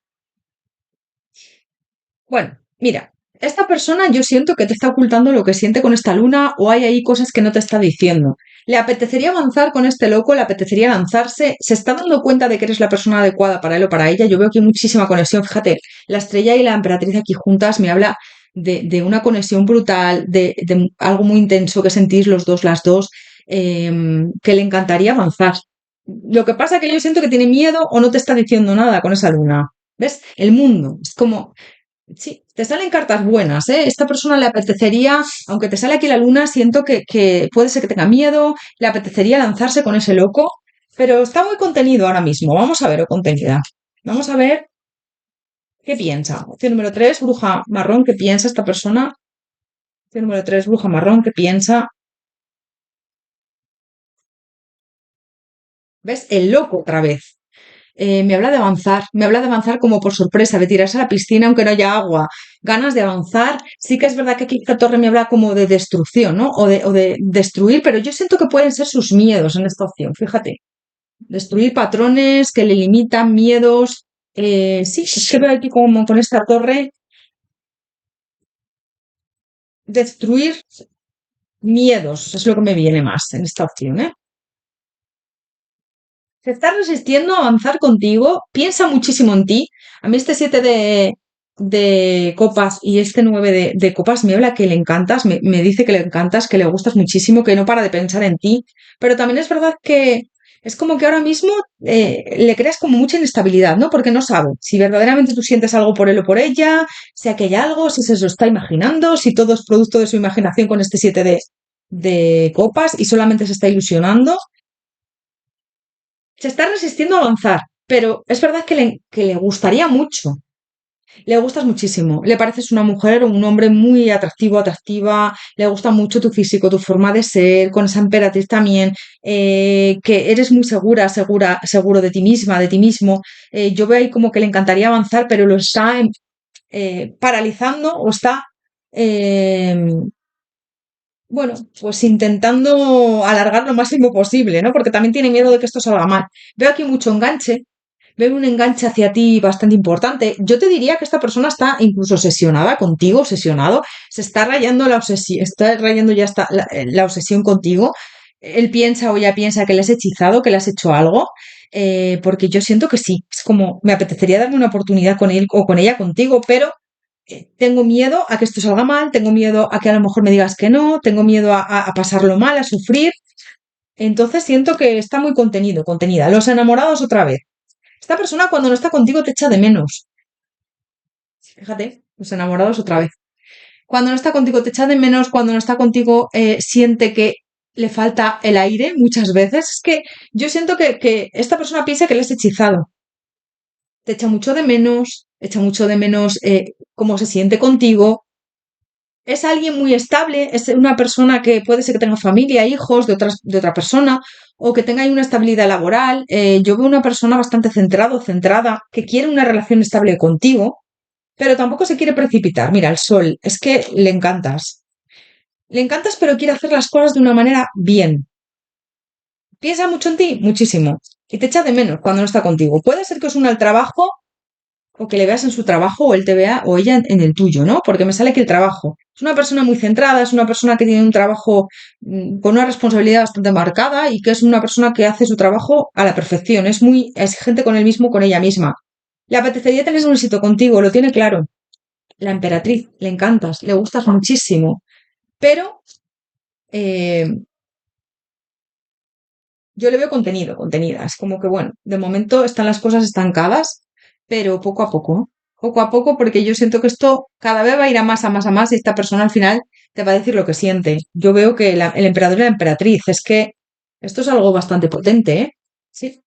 Bueno, mira, esta persona yo siento que te está ocultando lo que siente con esta luna o hay ahí cosas que no te está diciendo. Le apetecería avanzar con este loco, le apetecería lanzarse, se está dando cuenta de que eres la persona adecuada para él o para ella. Yo veo que hay muchísima conexión. Fíjate, la estrella y la emperatriz aquí juntas me habla de una conexión brutal, de algo muy intenso que sentís los dos, las dos, que le encantaría avanzar. Lo que pasa es que yo siento que tiene miedo o no te está diciendo nada con esa luna. ¿Ves? El mundo. Es como, sí, te salen cartas buenas, ¿eh? Esta persona le apetecería, aunque te sale aquí la luna, siento que puede ser que tenga miedo, le apetecería lanzarse con ese loco, pero está muy contenido ahora mismo. Vamos a ver, o contenida. Vamos a ver qué piensa. Opción número 3, bruja marrón, ¿qué piensa esta persona? Opción número 3, bruja marrón, ¿qué piensa? ¿Ves? El loco otra vez. Me habla de avanzar como por sorpresa, de tirarse a la piscina aunque no haya agua, ganas de avanzar. Sí que es verdad que aquí esta torre me habla como de destrucción, ¿no? O de destruir, pero yo siento que pueden ser sus miedos en esta opción, fíjate. Destruir patrones que le limitan, miedos. Sí, es que veo aquí como con esta torre, destruir miedos, es lo que me viene más en esta opción, ¿eh? Se está resistiendo a avanzar contigo, piensa muchísimo en ti. A mí este 7 de copas y este 9 de copas me habla que le encantas, me dice que le encantas, que le gustas muchísimo, que no para de pensar en ti. Pero también es verdad que es como que ahora mismo le creas como mucha inestabilidad, ¿no? Porque no sabe si verdaderamente tú sientes algo por él o por ella, si aquí hay algo, si se lo está imaginando, si todo es producto de su imaginación con este 7 de copas y solamente se está ilusionando. Se está resistiendo a avanzar, pero es verdad que le gustaría mucho. Le gustas muchísimo. Le pareces una mujer o un hombre muy atractivo, atractiva. Le gusta mucho tu físico, tu forma de ser, con esa emperatriz también. Que eres muy segura, segura, seguro de ti misma, de ti mismo. Yo veo ahí como que le encantaría avanzar, pero lo está paralizando o está eh, bueno, pues intentando alargar lo máximo posible, ¿no? Porque también tiene miedo de que esto salga mal. Veo aquí mucho enganche, veo un enganche hacia ti bastante importante. Yo te diría que esta persona está incluso obsesionada contigo, obsesionado, se está rayando la obsesión, está rayando ya la obsesión contigo. Él piensa o ella piensa que le has hechizado, que le has hecho algo, porque yo siento que sí, es como me apetecería darme una oportunidad con él o con ella contigo, pero tengo miedo a que esto salga mal, tengo miedo a que a lo mejor me digas que no, tengo miedo a pasarlo mal, a sufrir. Entonces siento que está muy contenido, contenida. Los enamorados otra vez. Esta persona cuando no está contigo te echa de menos. Fíjate, los enamorados otra vez. Cuando no está contigo te echa de menos, cuando no está contigo siente que le falta el aire muchas veces. Es que yo siento que esta persona piensa que le has hechizado. Te echa mucho de menos cómo se siente contigo. Es alguien muy estable, es una persona que puede ser que tenga familia, hijos de otra persona, o que tenga ahí una estabilidad laboral. Yo veo una persona bastante centrado, centrada, que quiere una relación estable contigo, pero tampoco se quiere precipitar. Mira, el sol, es que le encantas. Le encantas, pero quiere hacer las cosas de una manera bien. Piensa mucho en ti, muchísimo. Y te echa de menos cuando no está contigo. Puede ser que os una al trabajo o que le veas en su trabajo o él te vea o ella en el tuyo, ¿no? Porque me sale que el trabajo. Es una persona muy centrada, es una persona que tiene un trabajo con una responsabilidad bastante marcada y que es una persona que hace su trabajo a la perfección. Es muy exigente con él mismo, con ella misma. Le apetecería tener un éxito contigo, lo tiene claro. La emperatriz, le encantas, le gustas muchísimo. Pero eh, yo le veo contenido, contenida. Es como que, bueno, de momento están las cosas estancadas, pero poco a poco, ¿no? Poco a poco, porque yo siento que esto cada vez va a ir a más, a más, a más, y esta persona al final te va a decir lo que siente. Yo veo que el emperador y la emperatriz, es que esto es algo bastante potente, ¿eh? Sí.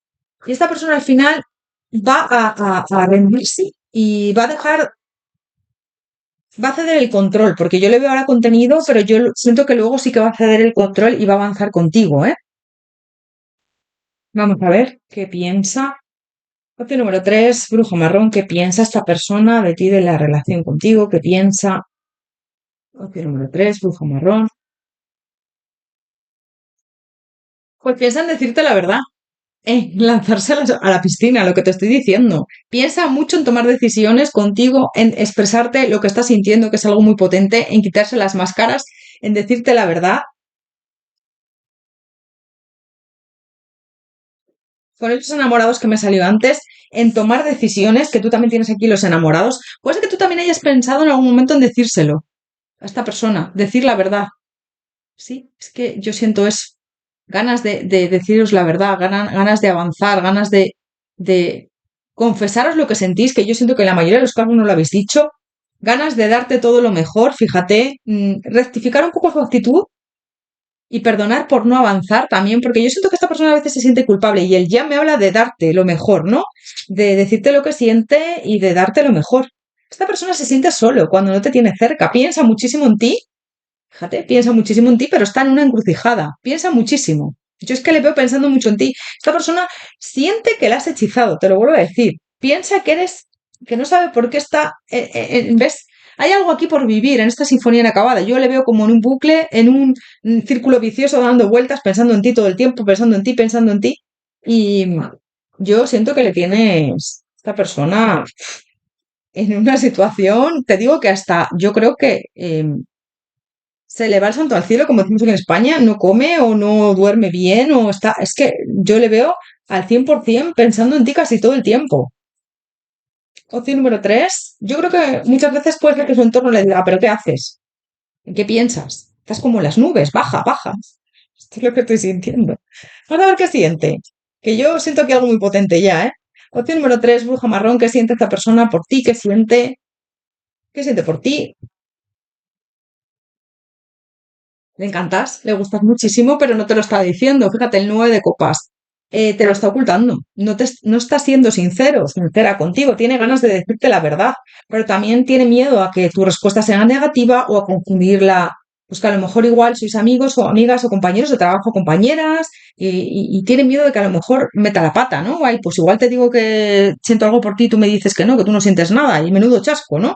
Y esta persona al final va a rendirse y va a dejar, va a ceder el control, porque yo le veo ahora contenido, pero yo siento que luego sí que va a ceder el control y va a avanzar contigo, ¿eh? Vamos a ver qué piensa. Opción número 3, brujo marrón, ¿qué piensa esta persona de ti, de la relación contigo? ¿Qué piensa? Opción número 3, brujo marrón. Pues piensa en decirte la verdad. Lanzarse a la piscina, lo que te estoy diciendo. Piensa mucho en tomar decisiones contigo, en expresarte lo que estás sintiendo, que es algo muy potente, en quitarse las máscaras, en decirte la verdad. Con esos enamorados que me salió antes, en tomar decisiones, que tú también tienes aquí los enamorados, puede ser que tú también hayas pensado en algún momento en decírselo a esta persona, decir la verdad. Sí, es que yo siento eso. Ganas de deciros la verdad, ganas de avanzar, ganas de confesaros lo que sentís, que yo siento que en la mayoría de los casos no lo habéis dicho. Ganas de darte todo lo mejor, fíjate, rectificar un poco su actitud y perdonar por no avanzar también, porque yo siento que esta persona a veces se siente culpable y él ya me habla de darte lo mejor, ¿no? De decirte lo que siente y de darte lo mejor. Esta persona se siente solo cuando no te tiene cerca, piensa muchísimo en ti. Fíjate, piensa muchísimo en ti, pero está en una encrucijada. Piensa muchísimo. Yo es que le veo pensando mucho en ti. Esta persona siente que la has hechizado, te lo vuelvo a decir. Piensa que eres, que no sabe por qué está, ¿ves? Hay algo aquí por vivir en esta sinfonía inacabada. Yo le veo como en un bucle, en un círculo vicioso, dando vueltas, pensando en ti todo el tiempo, pensando en ti, pensando en ti. Y yo siento que le tienes esta persona en una situación, te digo que hasta yo creo que se le va el santo al cielo, como decimos aquí en España, no come o no duerme bien o está... Es que yo le veo al 100% pensando en ti casi todo el tiempo. Opción número 3, yo creo que muchas veces puede ser que su entorno le diga, pero ¿qué haces? ¿En qué piensas? Estás como en las nubes, baja, baja. Esto es lo que estoy sintiendo. Vamos a ver qué siente. Que yo siento que algo muy potente ya, ¿eh? Opción número 3, bruja marrón, ¿qué siente esta persona por ti? ¿Qué siente? ¿Qué siente por ti? Le encantas, le gustas muchísimo, pero no te lo está diciendo. Fíjate, el 9 de copas. Te lo está ocultando. No está siendo sincero, sincera contigo. Tiene ganas de decirte la verdad, pero también tiene miedo a que tu respuesta sea negativa o a confundirla. Pues que a lo mejor igual sois amigos o amigas o compañeros de trabajo, compañeras, y tiene miedo de que a lo mejor meta la pata, ¿no? Ay, pues igual te digo que siento algo por ti y tú me dices que tú no sientes nada, y menudo chasco, ¿no?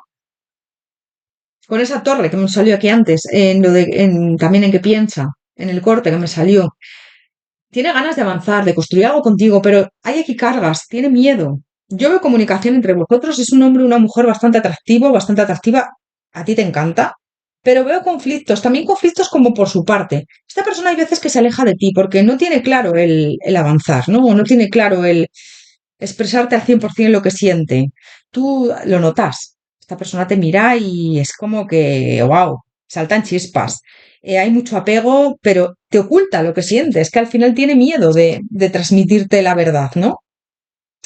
Con esa torre que me salió aquí antes, también en qué piensa, en el corte que me salió. Tiene ganas de avanzar, de construir algo contigo, pero hay aquí cargas, tiene miedo. Yo veo comunicación entre vosotros, es un hombre y una mujer bastante atractivo, bastante atractiva, a ti te encanta, pero veo conflictos, también conflictos como por su parte. Esta persona hay veces que se aleja de ti porque no tiene claro el avanzar, ¿no? O no tiene claro el expresarte al 100% lo que siente. Tú lo notas. Esta persona te mira y es como que, wow, saltan chispas. Hay mucho apego, pero te oculta lo que sientes, que al final tiene miedo de transmitirte la verdad, ¿no?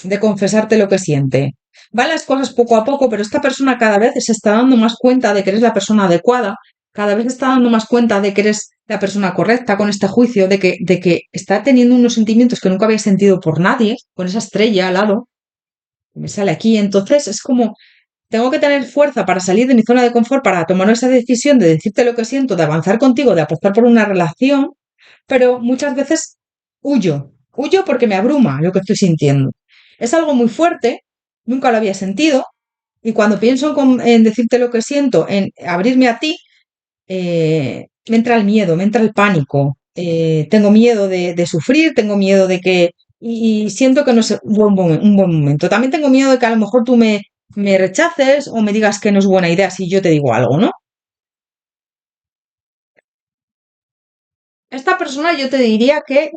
De confesarte lo que siente. Van las cosas poco a poco, pero esta persona cada vez se está dando más cuenta de que eres la persona adecuada, cada vez se está dando más cuenta de que eres la persona correcta con este juicio, de que está teniendo unos sentimientos que nunca había sentido por nadie, con esa estrella al lado, que me sale aquí. Entonces es como, tengo que tener fuerza para salir de mi zona de confort, para tomar esa decisión de decirte lo que siento, de avanzar contigo, de apostar por una relación, pero muchas veces huyo porque me abruma lo que estoy sintiendo. Es algo muy fuerte, nunca lo había sentido, y cuando pienso en decirte lo que siento, en abrirme a ti, me entra el miedo, me entra el pánico, tengo miedo de sufrir, tengo miedo de que... Y siento que no es un buen momento. También tengo miedo de que a lo mejor tú me rechaces o me digas que no es buena idea si yo te digo algo, ¿no? Esta persona yo te diría que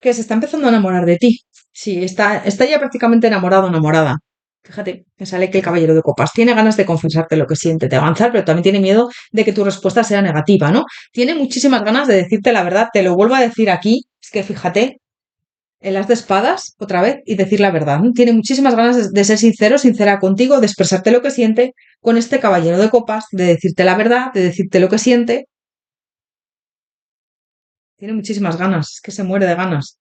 se está empezando a enamorar de ti. Sí, está ya prácticamente enamorado o enamorada. Fíjate, me sale que el caballero de copas tiene ganas de confesarte lo que siente, de avanzar, pero también tiene miedo de que tu respuesta sea negativa, ¿no? Tiene muchísimas ganas de decirte la verdad, te lo vuelvo a decir aquí, es que fíjate, el as de espadas, otra vez, y decir la verdad, ¿no? Tiene muchísimas ganas de ser sincero, sincera contigo, de expresarte lo que siente con este caballero de copas, de decirte la verdad, de decirte lo que siente. Tiene muchísimas ganas, es que se muere de ganas.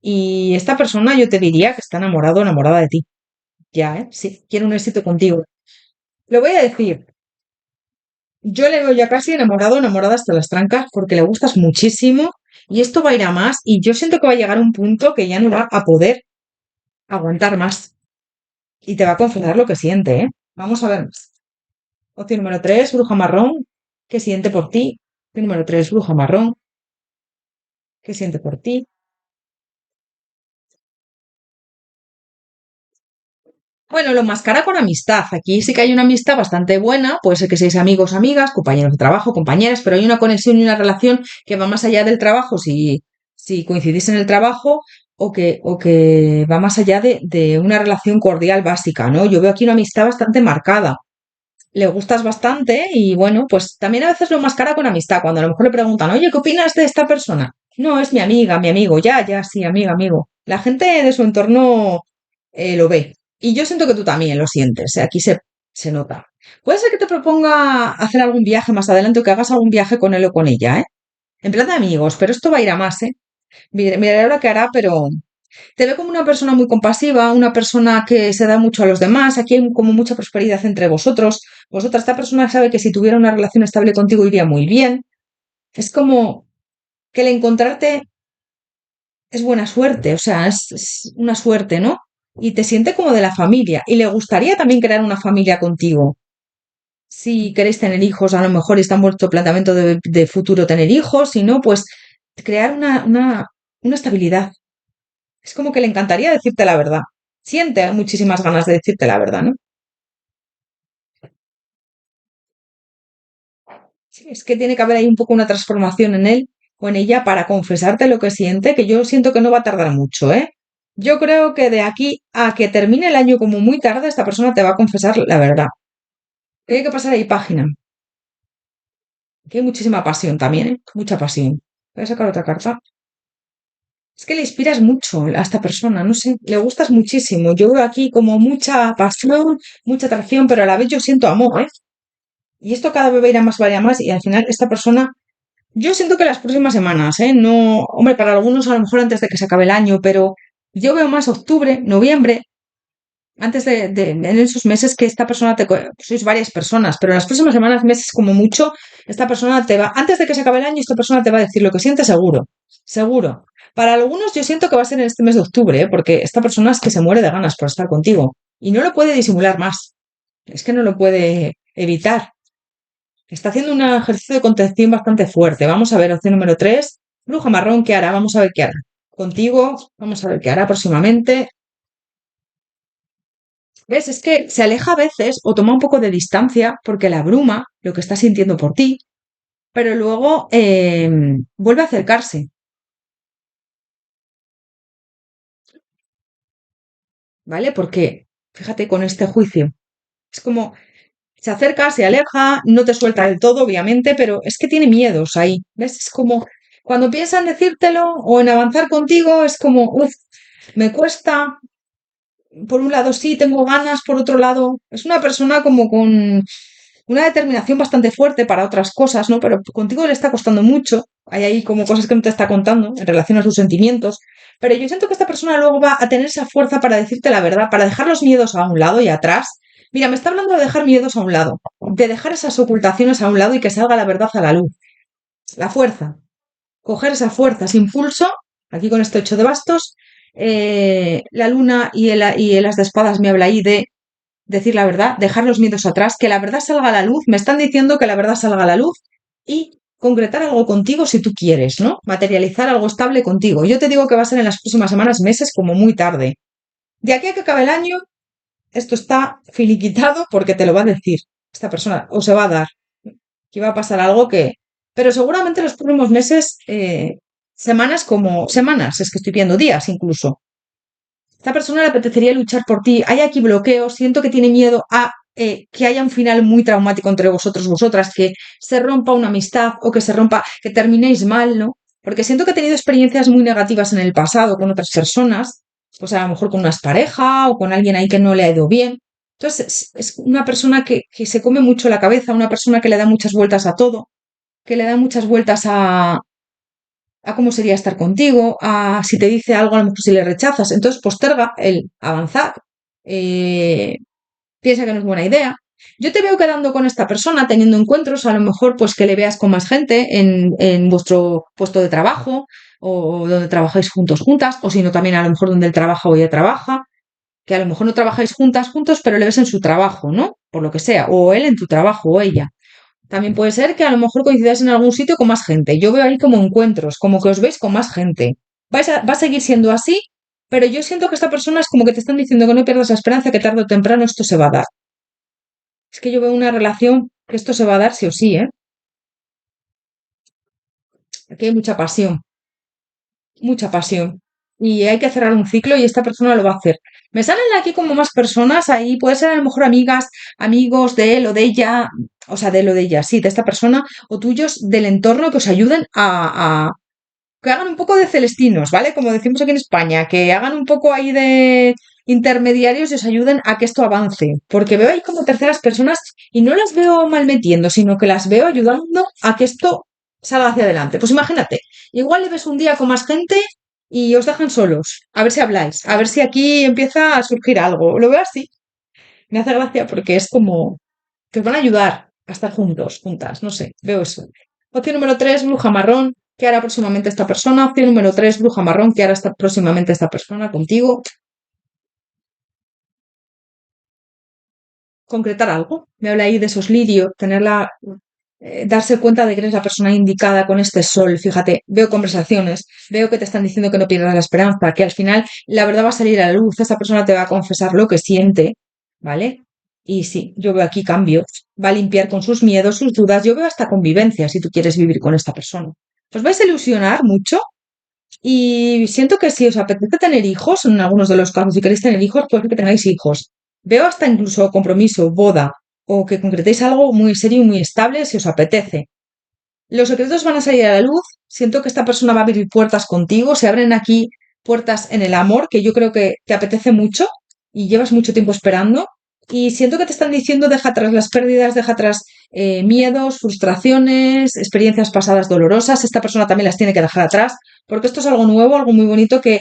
Y esta persona yo te diría que está enamorado o enamorada de ti. Ya, ¿eh? Sí, quiere un éxito contigo. Lo voy a decir. Yo le veo ya casi enamorado, enamorada hasta las trancas, porque le gustas muchísimo y esto va a ir a más y yo siento que va a llegar a un punto que ya no va a poder aguantar más y te va a confesar lo que siente, ¿eh? Vamos a ver. Opción número 3, bruja marrón. ¿Qué siente por ti? Opción número 3, bruja marrón. qué siente por ti. Bueno, lo enmascara con amistad. Aquí sí que hay una amistad bastante buena. Puede ser que seáis amigos, amigas, compañeros de trabajo, compañeras, pero hay una conexión y una relación que va más allá del trabajo, si coincidís en el trabajo, o que va más allá de una relación cordial básica, ¿no? Yo veo aquí una amistad bastante marcada. Le gustas bastante y bueno, pues también a veces lo enmascara con amistad. Cuando a lo mejor le preguntan, oye, ¿qué opinas de esta persona? No, es mi amiga, mi amigo, ya, ya, sí, amiga, amigo. La gente de su entorno lo ve. Y yo siento que tú también lo sientes. Aquí se nota. Puede ser que te proponga hacer algún viaje más adelante o que hagas algún viaje con él o con ella, ¿eh? En plan de amigos, pero esto va a ir a más, ¿eh? Miraré ahora qué hará, pero te ve como una persona muy compasiva, una persona que se da mucho a los demás. Aquí hay como mucha prosperidad entre vosotros. Esta persona sabe que si tuviera una relación estable contigo iría muy bien. Es como que el encontrarte es buena suerte, o sea, es una suerte, ¿no? Y te siente como de la familia. Y le gustaría también crear una familia contigo. Si queréis tener hijos, a lo mejor está en vuestro planteamiento de futuro tener hijos, si no, pues crear una estabilidad. Es como que le encantaría decirte la verdad. Siente muchísimas ganas de decirte la verdad, ¿no? Sí, es que tiene que haber ahí un poco una transformación en él o en ella para confesarte lo que siente, que yo siento que no va a tardar mucho, ¿eh? Yo creo que de aquí a que termine el año como muy tarde, esta persona te va a confesar la verdad. Tiene que pasar ahí página. Que hay muchísima pasión también, ¿eh? Mucha pasión. Voy a sacar otra carta. Es que le inspiras mucho a esta persona, no sé, le gustas muchísimo. Yo veo aquí como mucha pasión, mucha atracción, pero a la vez yo siento amor, ¿eh? Y esto cada vez va a ir a más, y al final esta persona, yo siento que las próximas semanas, ¿eh? No, hombre, para algunos a lo mejor antes de que se acabe el año, pero yo veo más octubre, noviembre, antes en esos meses que esta persona sois varias personas, pero en las próximas semanas, meses como mucho, esta persona te va, antes de que se acabe el año, esta persona te va a decir lo que siente seguro, seguro. Para algunos yo siento que va a ser en este mes de octubre, ¿eh? Porque esta persona es que se muere de ganas por estar contigo y no lo puede disimular más, es que no lo puede evitar. Está haciendo un ejercicio de contención bastante fuerte. Vamos a ver, opción número 3, bruja marrón, ¿qué hará? Vamos a ver qué hará. Contigo, vamos a ver qué hará próximamente. ¿Ves? Es que se aleja a veces o toma un poco de distancia porque la abruma lo que está sintiendo por ti, pero luego vuelve a acercarse, ¿vale? Porque, fíjate, con este juicio, es como se acerca, se aleja, no te suelta del todo, obviamente, pero es que tiene miedos ahí, ¿ves? Es como cuando piensa en decírtelo o en avanzar contigo, es como, uff, me cuesta, por un lado sí, tengo ganas, por otro lado, es una persona como con una determinación bastante fuerte para otras cosas, ¿no? Pero contigo le está costando mucho, hay ahí como cosas que no te está contando en relación a sus sentimientos, pero yo siento que esta persona luego va a tener esa fuerza para decirte la verdad, para dejar los miedos a un lado y atrás. Mira, me está hablando de dejar miedos a un lado, de dejar esas ocultaciones a un lado y que salga la verdad a la luz. La fuerza, coger esa fuerza, ese impulso, aquí con este 8 de bastos, la luna y el as de espadas me habla ahí de decir la verdad, dejar los miedos atrás, que la verdad salga a la luz, me están diciendo que la verdad salga a la luz y concretar algo contigo si tú quieres, ¿no? Materializar algo estable contigo. Yo te digo que va a ser en las próximas semanas, meses, como muy tarde. De aquí a que acabe el año, esto está finiquitado porque te lo va a decir esta persona, o se va a dar, que va a pasar algo que... Pero seguramente los próximos meses, semanas como... Semanas, es que estoy viendo días incluso. Esta persona le apetecería luchar por ti. Hay aquí bloqueos. Siento que tiene miedo a que haya un final muy traumático entre vosotros, vosotras, que se rompa una amistad o que se rompa, que terminéis mal, ¿no? Porque siento que ha tenido experiencias muy negativas en el pasado con otras personas, pues a lo mejor con una pareja o con alguien ahí que no le ha ido bien. Entonces, es una persona que se come mucho la cabeza, una persona que le da muchas vueltas a todo, que le da muchas vueltas a cómo sería estar contigo, a si te dice algo, a lo mejor si le rechazas. Entonces posterga el avanzar, eh, piensa que no es buena idea. Yo te veo quedando con esta persona, teniendo encuentros, a lo mejor pues que le veas con más gente en vuestro puesto de trabajo o donde trabajáis juntos, juntas, o si no también a lo mejor donde él trabaja o ella trabaja, que a lo mejor no trabajáis juntas, juntos, pero le ves en su trabajo, ¿no? Por lo que sea, o él en tu trabajo o ella. También puede ser que a lo mejor coincidáis en algún sitio con más gente. Yo veo ahí como encuentros, como que os veis con más gente. Va a seguir siendo así, pero yo siento que esta persona es como que te están diciendo que no pierdas la esperanza, que tarde o temprano esto se va a dar. Es que yo veo una relación que esto se va a dar sí o sí, ¿eh? Aquí hay mucha pasión, mucha pasión. Y hay que cerrar un ciclo y esta persona lo va a hacer. Me salen aquí como más personas ahí, puede ser a lo mejor amigas, amigos de él o de ella, o sea, de él o de ella, sí, de esta persona, o tuyos del entorno que os ayuden que hagan un poco de celestinos, ¿vale? Como decimos aquí en España, que hagan un poco ahí de intermediarios y os ayuden a que esto avance. Porque veo ahí como terceras personas y no las veo mal metiendo, sino que las veo ayudando a que esto salga hacia adelante. Pues imagínate, igual le ves un día con más gente y os dejan solos. A ver si habláis, a ver si aquí empieza a surgir algo. Lo veo así. Me hace gracia porque es como que os van a ayudar a estar juntos, juntas, no sé, veo eso. Opción número 3, bruja marrón. ¿Qué hará próximamente esta persona? Opción número 3, bruja marrón. ¿Qué hará próximamente esta persona contigo? Concretar algo. Me habla ahí de esos lirios, darse cuenta de que eres la persona indicada con este sol. Fíjate, veo conversaciones, veo que te están diciendo que no pierdas la esperanza, que al final la verdad va a salir a la luz. Esa persona te va a confesar lo que siente, ¿vale? Y sí, yo veo aquí cambios. Va a limpiar con sus miedos, sus dudas. Yo veo hasta convivencia si tú quieres vivir con esta persona. Os vais a ilusionar mucho y siento que si os apetece tener hijos, en algunos de los casos, si queréis tener hijos, pues que tengáis hijos. Veo hasta incluso compromiso, boda, o que concretéis algo muy serio y muy estable si os apetece. Los secretos van a salir a la luz. Siento que esta persona va a abrir puertas contigo. Se abren aquí puertas en el amor, que yo creo que te apetece mucho y llevas mucho tiempo esperando. Y siento que te están diciendo deja atrás las pérdidas, deja atrás miedos, frustraciones, experiencias pasadas dolorosas. Esta persona también las tiene que dejar atrás, porque esto es algo nuevo, algo muy bonito que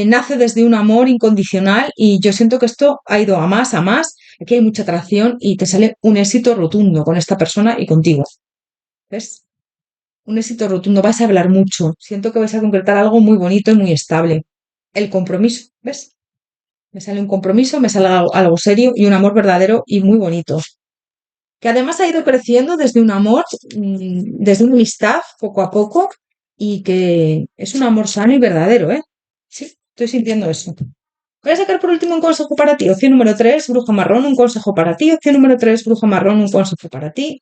nace desde un amor incondicional y yo siento que esto ha ido a más, a más. Aquí hay mucha atracción y te sale un éxito rotundo con esta persona y contigo. ¿Ves? Un éxito rotundo, vais a hablar mucho. Siento que vais a concretar algo muy bonito y muy estable. El compromiso, ¿ves? Me sale un compromiso, me sale algo serio y un amor verdadero y muy bonito. Que además ha ido creciendo desde un amor, desde una amistad, poco a poco, y que es un amor sano y verdadero, ¿eh? Sí, estoy sintiendo eso. Voy a sacar por último un consejo para ti. Opción número 3, bruja marrón, un consejo para ti. Opción número 3, bruja marrón, un consejo para ti.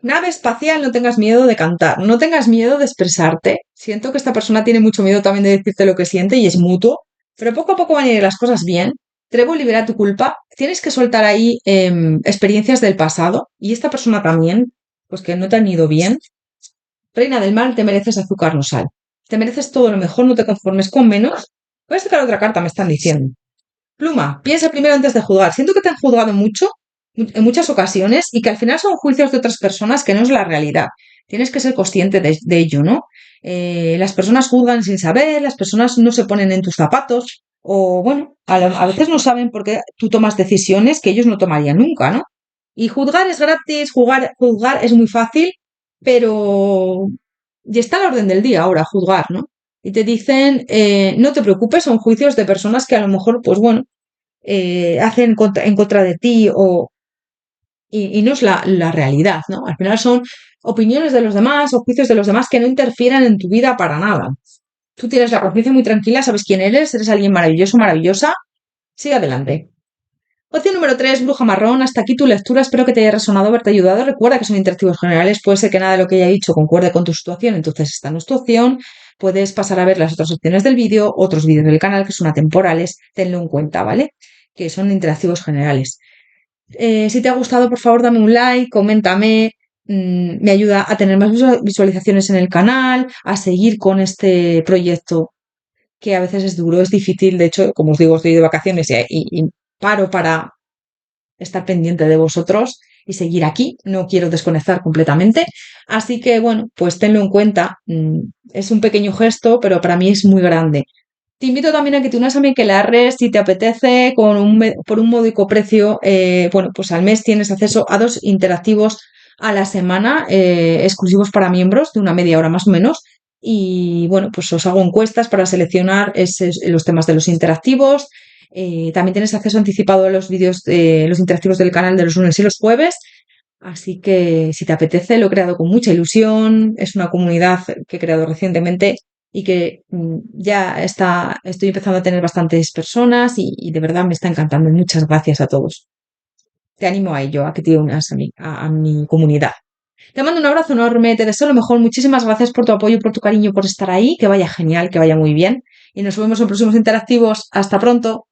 Nave espacial, no tengas miedo de cantar, no tengas miedo de expresarte. Siento que esta persona tiene mucho miedo también de decirte lo que siente y es mutuo, pero poco a poco van a ir las cosas bien. Trevo, libera tu culpa. Tienes que soltar ahí experiencias del pasado y esta persona también, pues que no te han ido bien. Reina del mal, te mereces azúcar, no sal. Te mereces todo lo mejor, no te conformes con menos. Voy a sacar otra carta, me están diciendo. Pluma, piensa primero antes de juzgar. Siento que te han juzgado mucho en muchas ocasiones y que al final son juicios de otras personas que no es la realidad. Tienes que ser consciente de ello, ¿no? Las personas juzgan sin saber, las personas no se ponen en tus zapatos o, bueno, a veces no saben por qué tú tomas decisiones que ellos no tomarían nunca, ¿no? Y juzgar es gratis, juzgar es muy fácil, pero ya está a la orden del día ahora, juzgar, ¿no? Y te dicen, no te preocupes, son juicios de personas que a lo mejor, pues bueno, hacen en contra de ti y no es la realidad, ¿no? Al final son opiniones de los demás o juicios de los demás que no interfieren en tu vida para nada. Tú tienes la conciencia muy tranquila, sabes quién eres alguien maravilloso, maravillosa, sigue adelante. Opción número 3, bruja marrón. Hasta aquí tu lectura. Espero que te haya resonado, haberte ayudado. Recuerda que son interactivos generales. Puede ser que nada de lo que haya dicho concuerde con tu situación, entonces esta no es tu opción. Puedes pasar a ver las otras opciones del vídeo, otros vídeos del canal que son atemporales. Tenlo en cuenta, ¿vale? Que son interactivos generales. Si te ha gustado, por favor, dame un like, coméntame. Me ayuda a tener más visualizaciones en el canal, a seguir con este proyecto que a veces es duro, es difícil. De hecho, como os digo, estoy de vacaciones y paro para estar pendiente de vosotros y seguir aquí. No quiero desconectar completamente. Así que, bueno, pues tenlo en cuenta. Es un pequeño gesto, pero para mí es muy grande. Te invito también a que te unas a mi Aquelarre si te apetece, por un módico precio. Bueno, pues al mes tienes acceso a 2 interactivos a la semana, exclusivos para miembros, de una media hora más o menos. Y bueno, pues os hago encuestas para seleccionar los temas de los interactivos. También tienes acceso anticipado a los vídeos, los interactivos del canal de los lunes y los jueves. Así que si te apetece, lo he creado con mucha ilusión. Es una comunidad que he creado recientemente y que estoy empezando a tener bastantes personas y de verdad me está encantando. Muchas gracias a todos. Te animo a ello, a que te unas a mi comunidad. Te mando un abrazo enorme, te deseo lo mejor. Muchísimas gracias por tu apoyo, por tu cariño, por estar ahí. Que vaya genial, que vaya muy bien. Y nos vemos en próximos interactivos. Hasta pronto.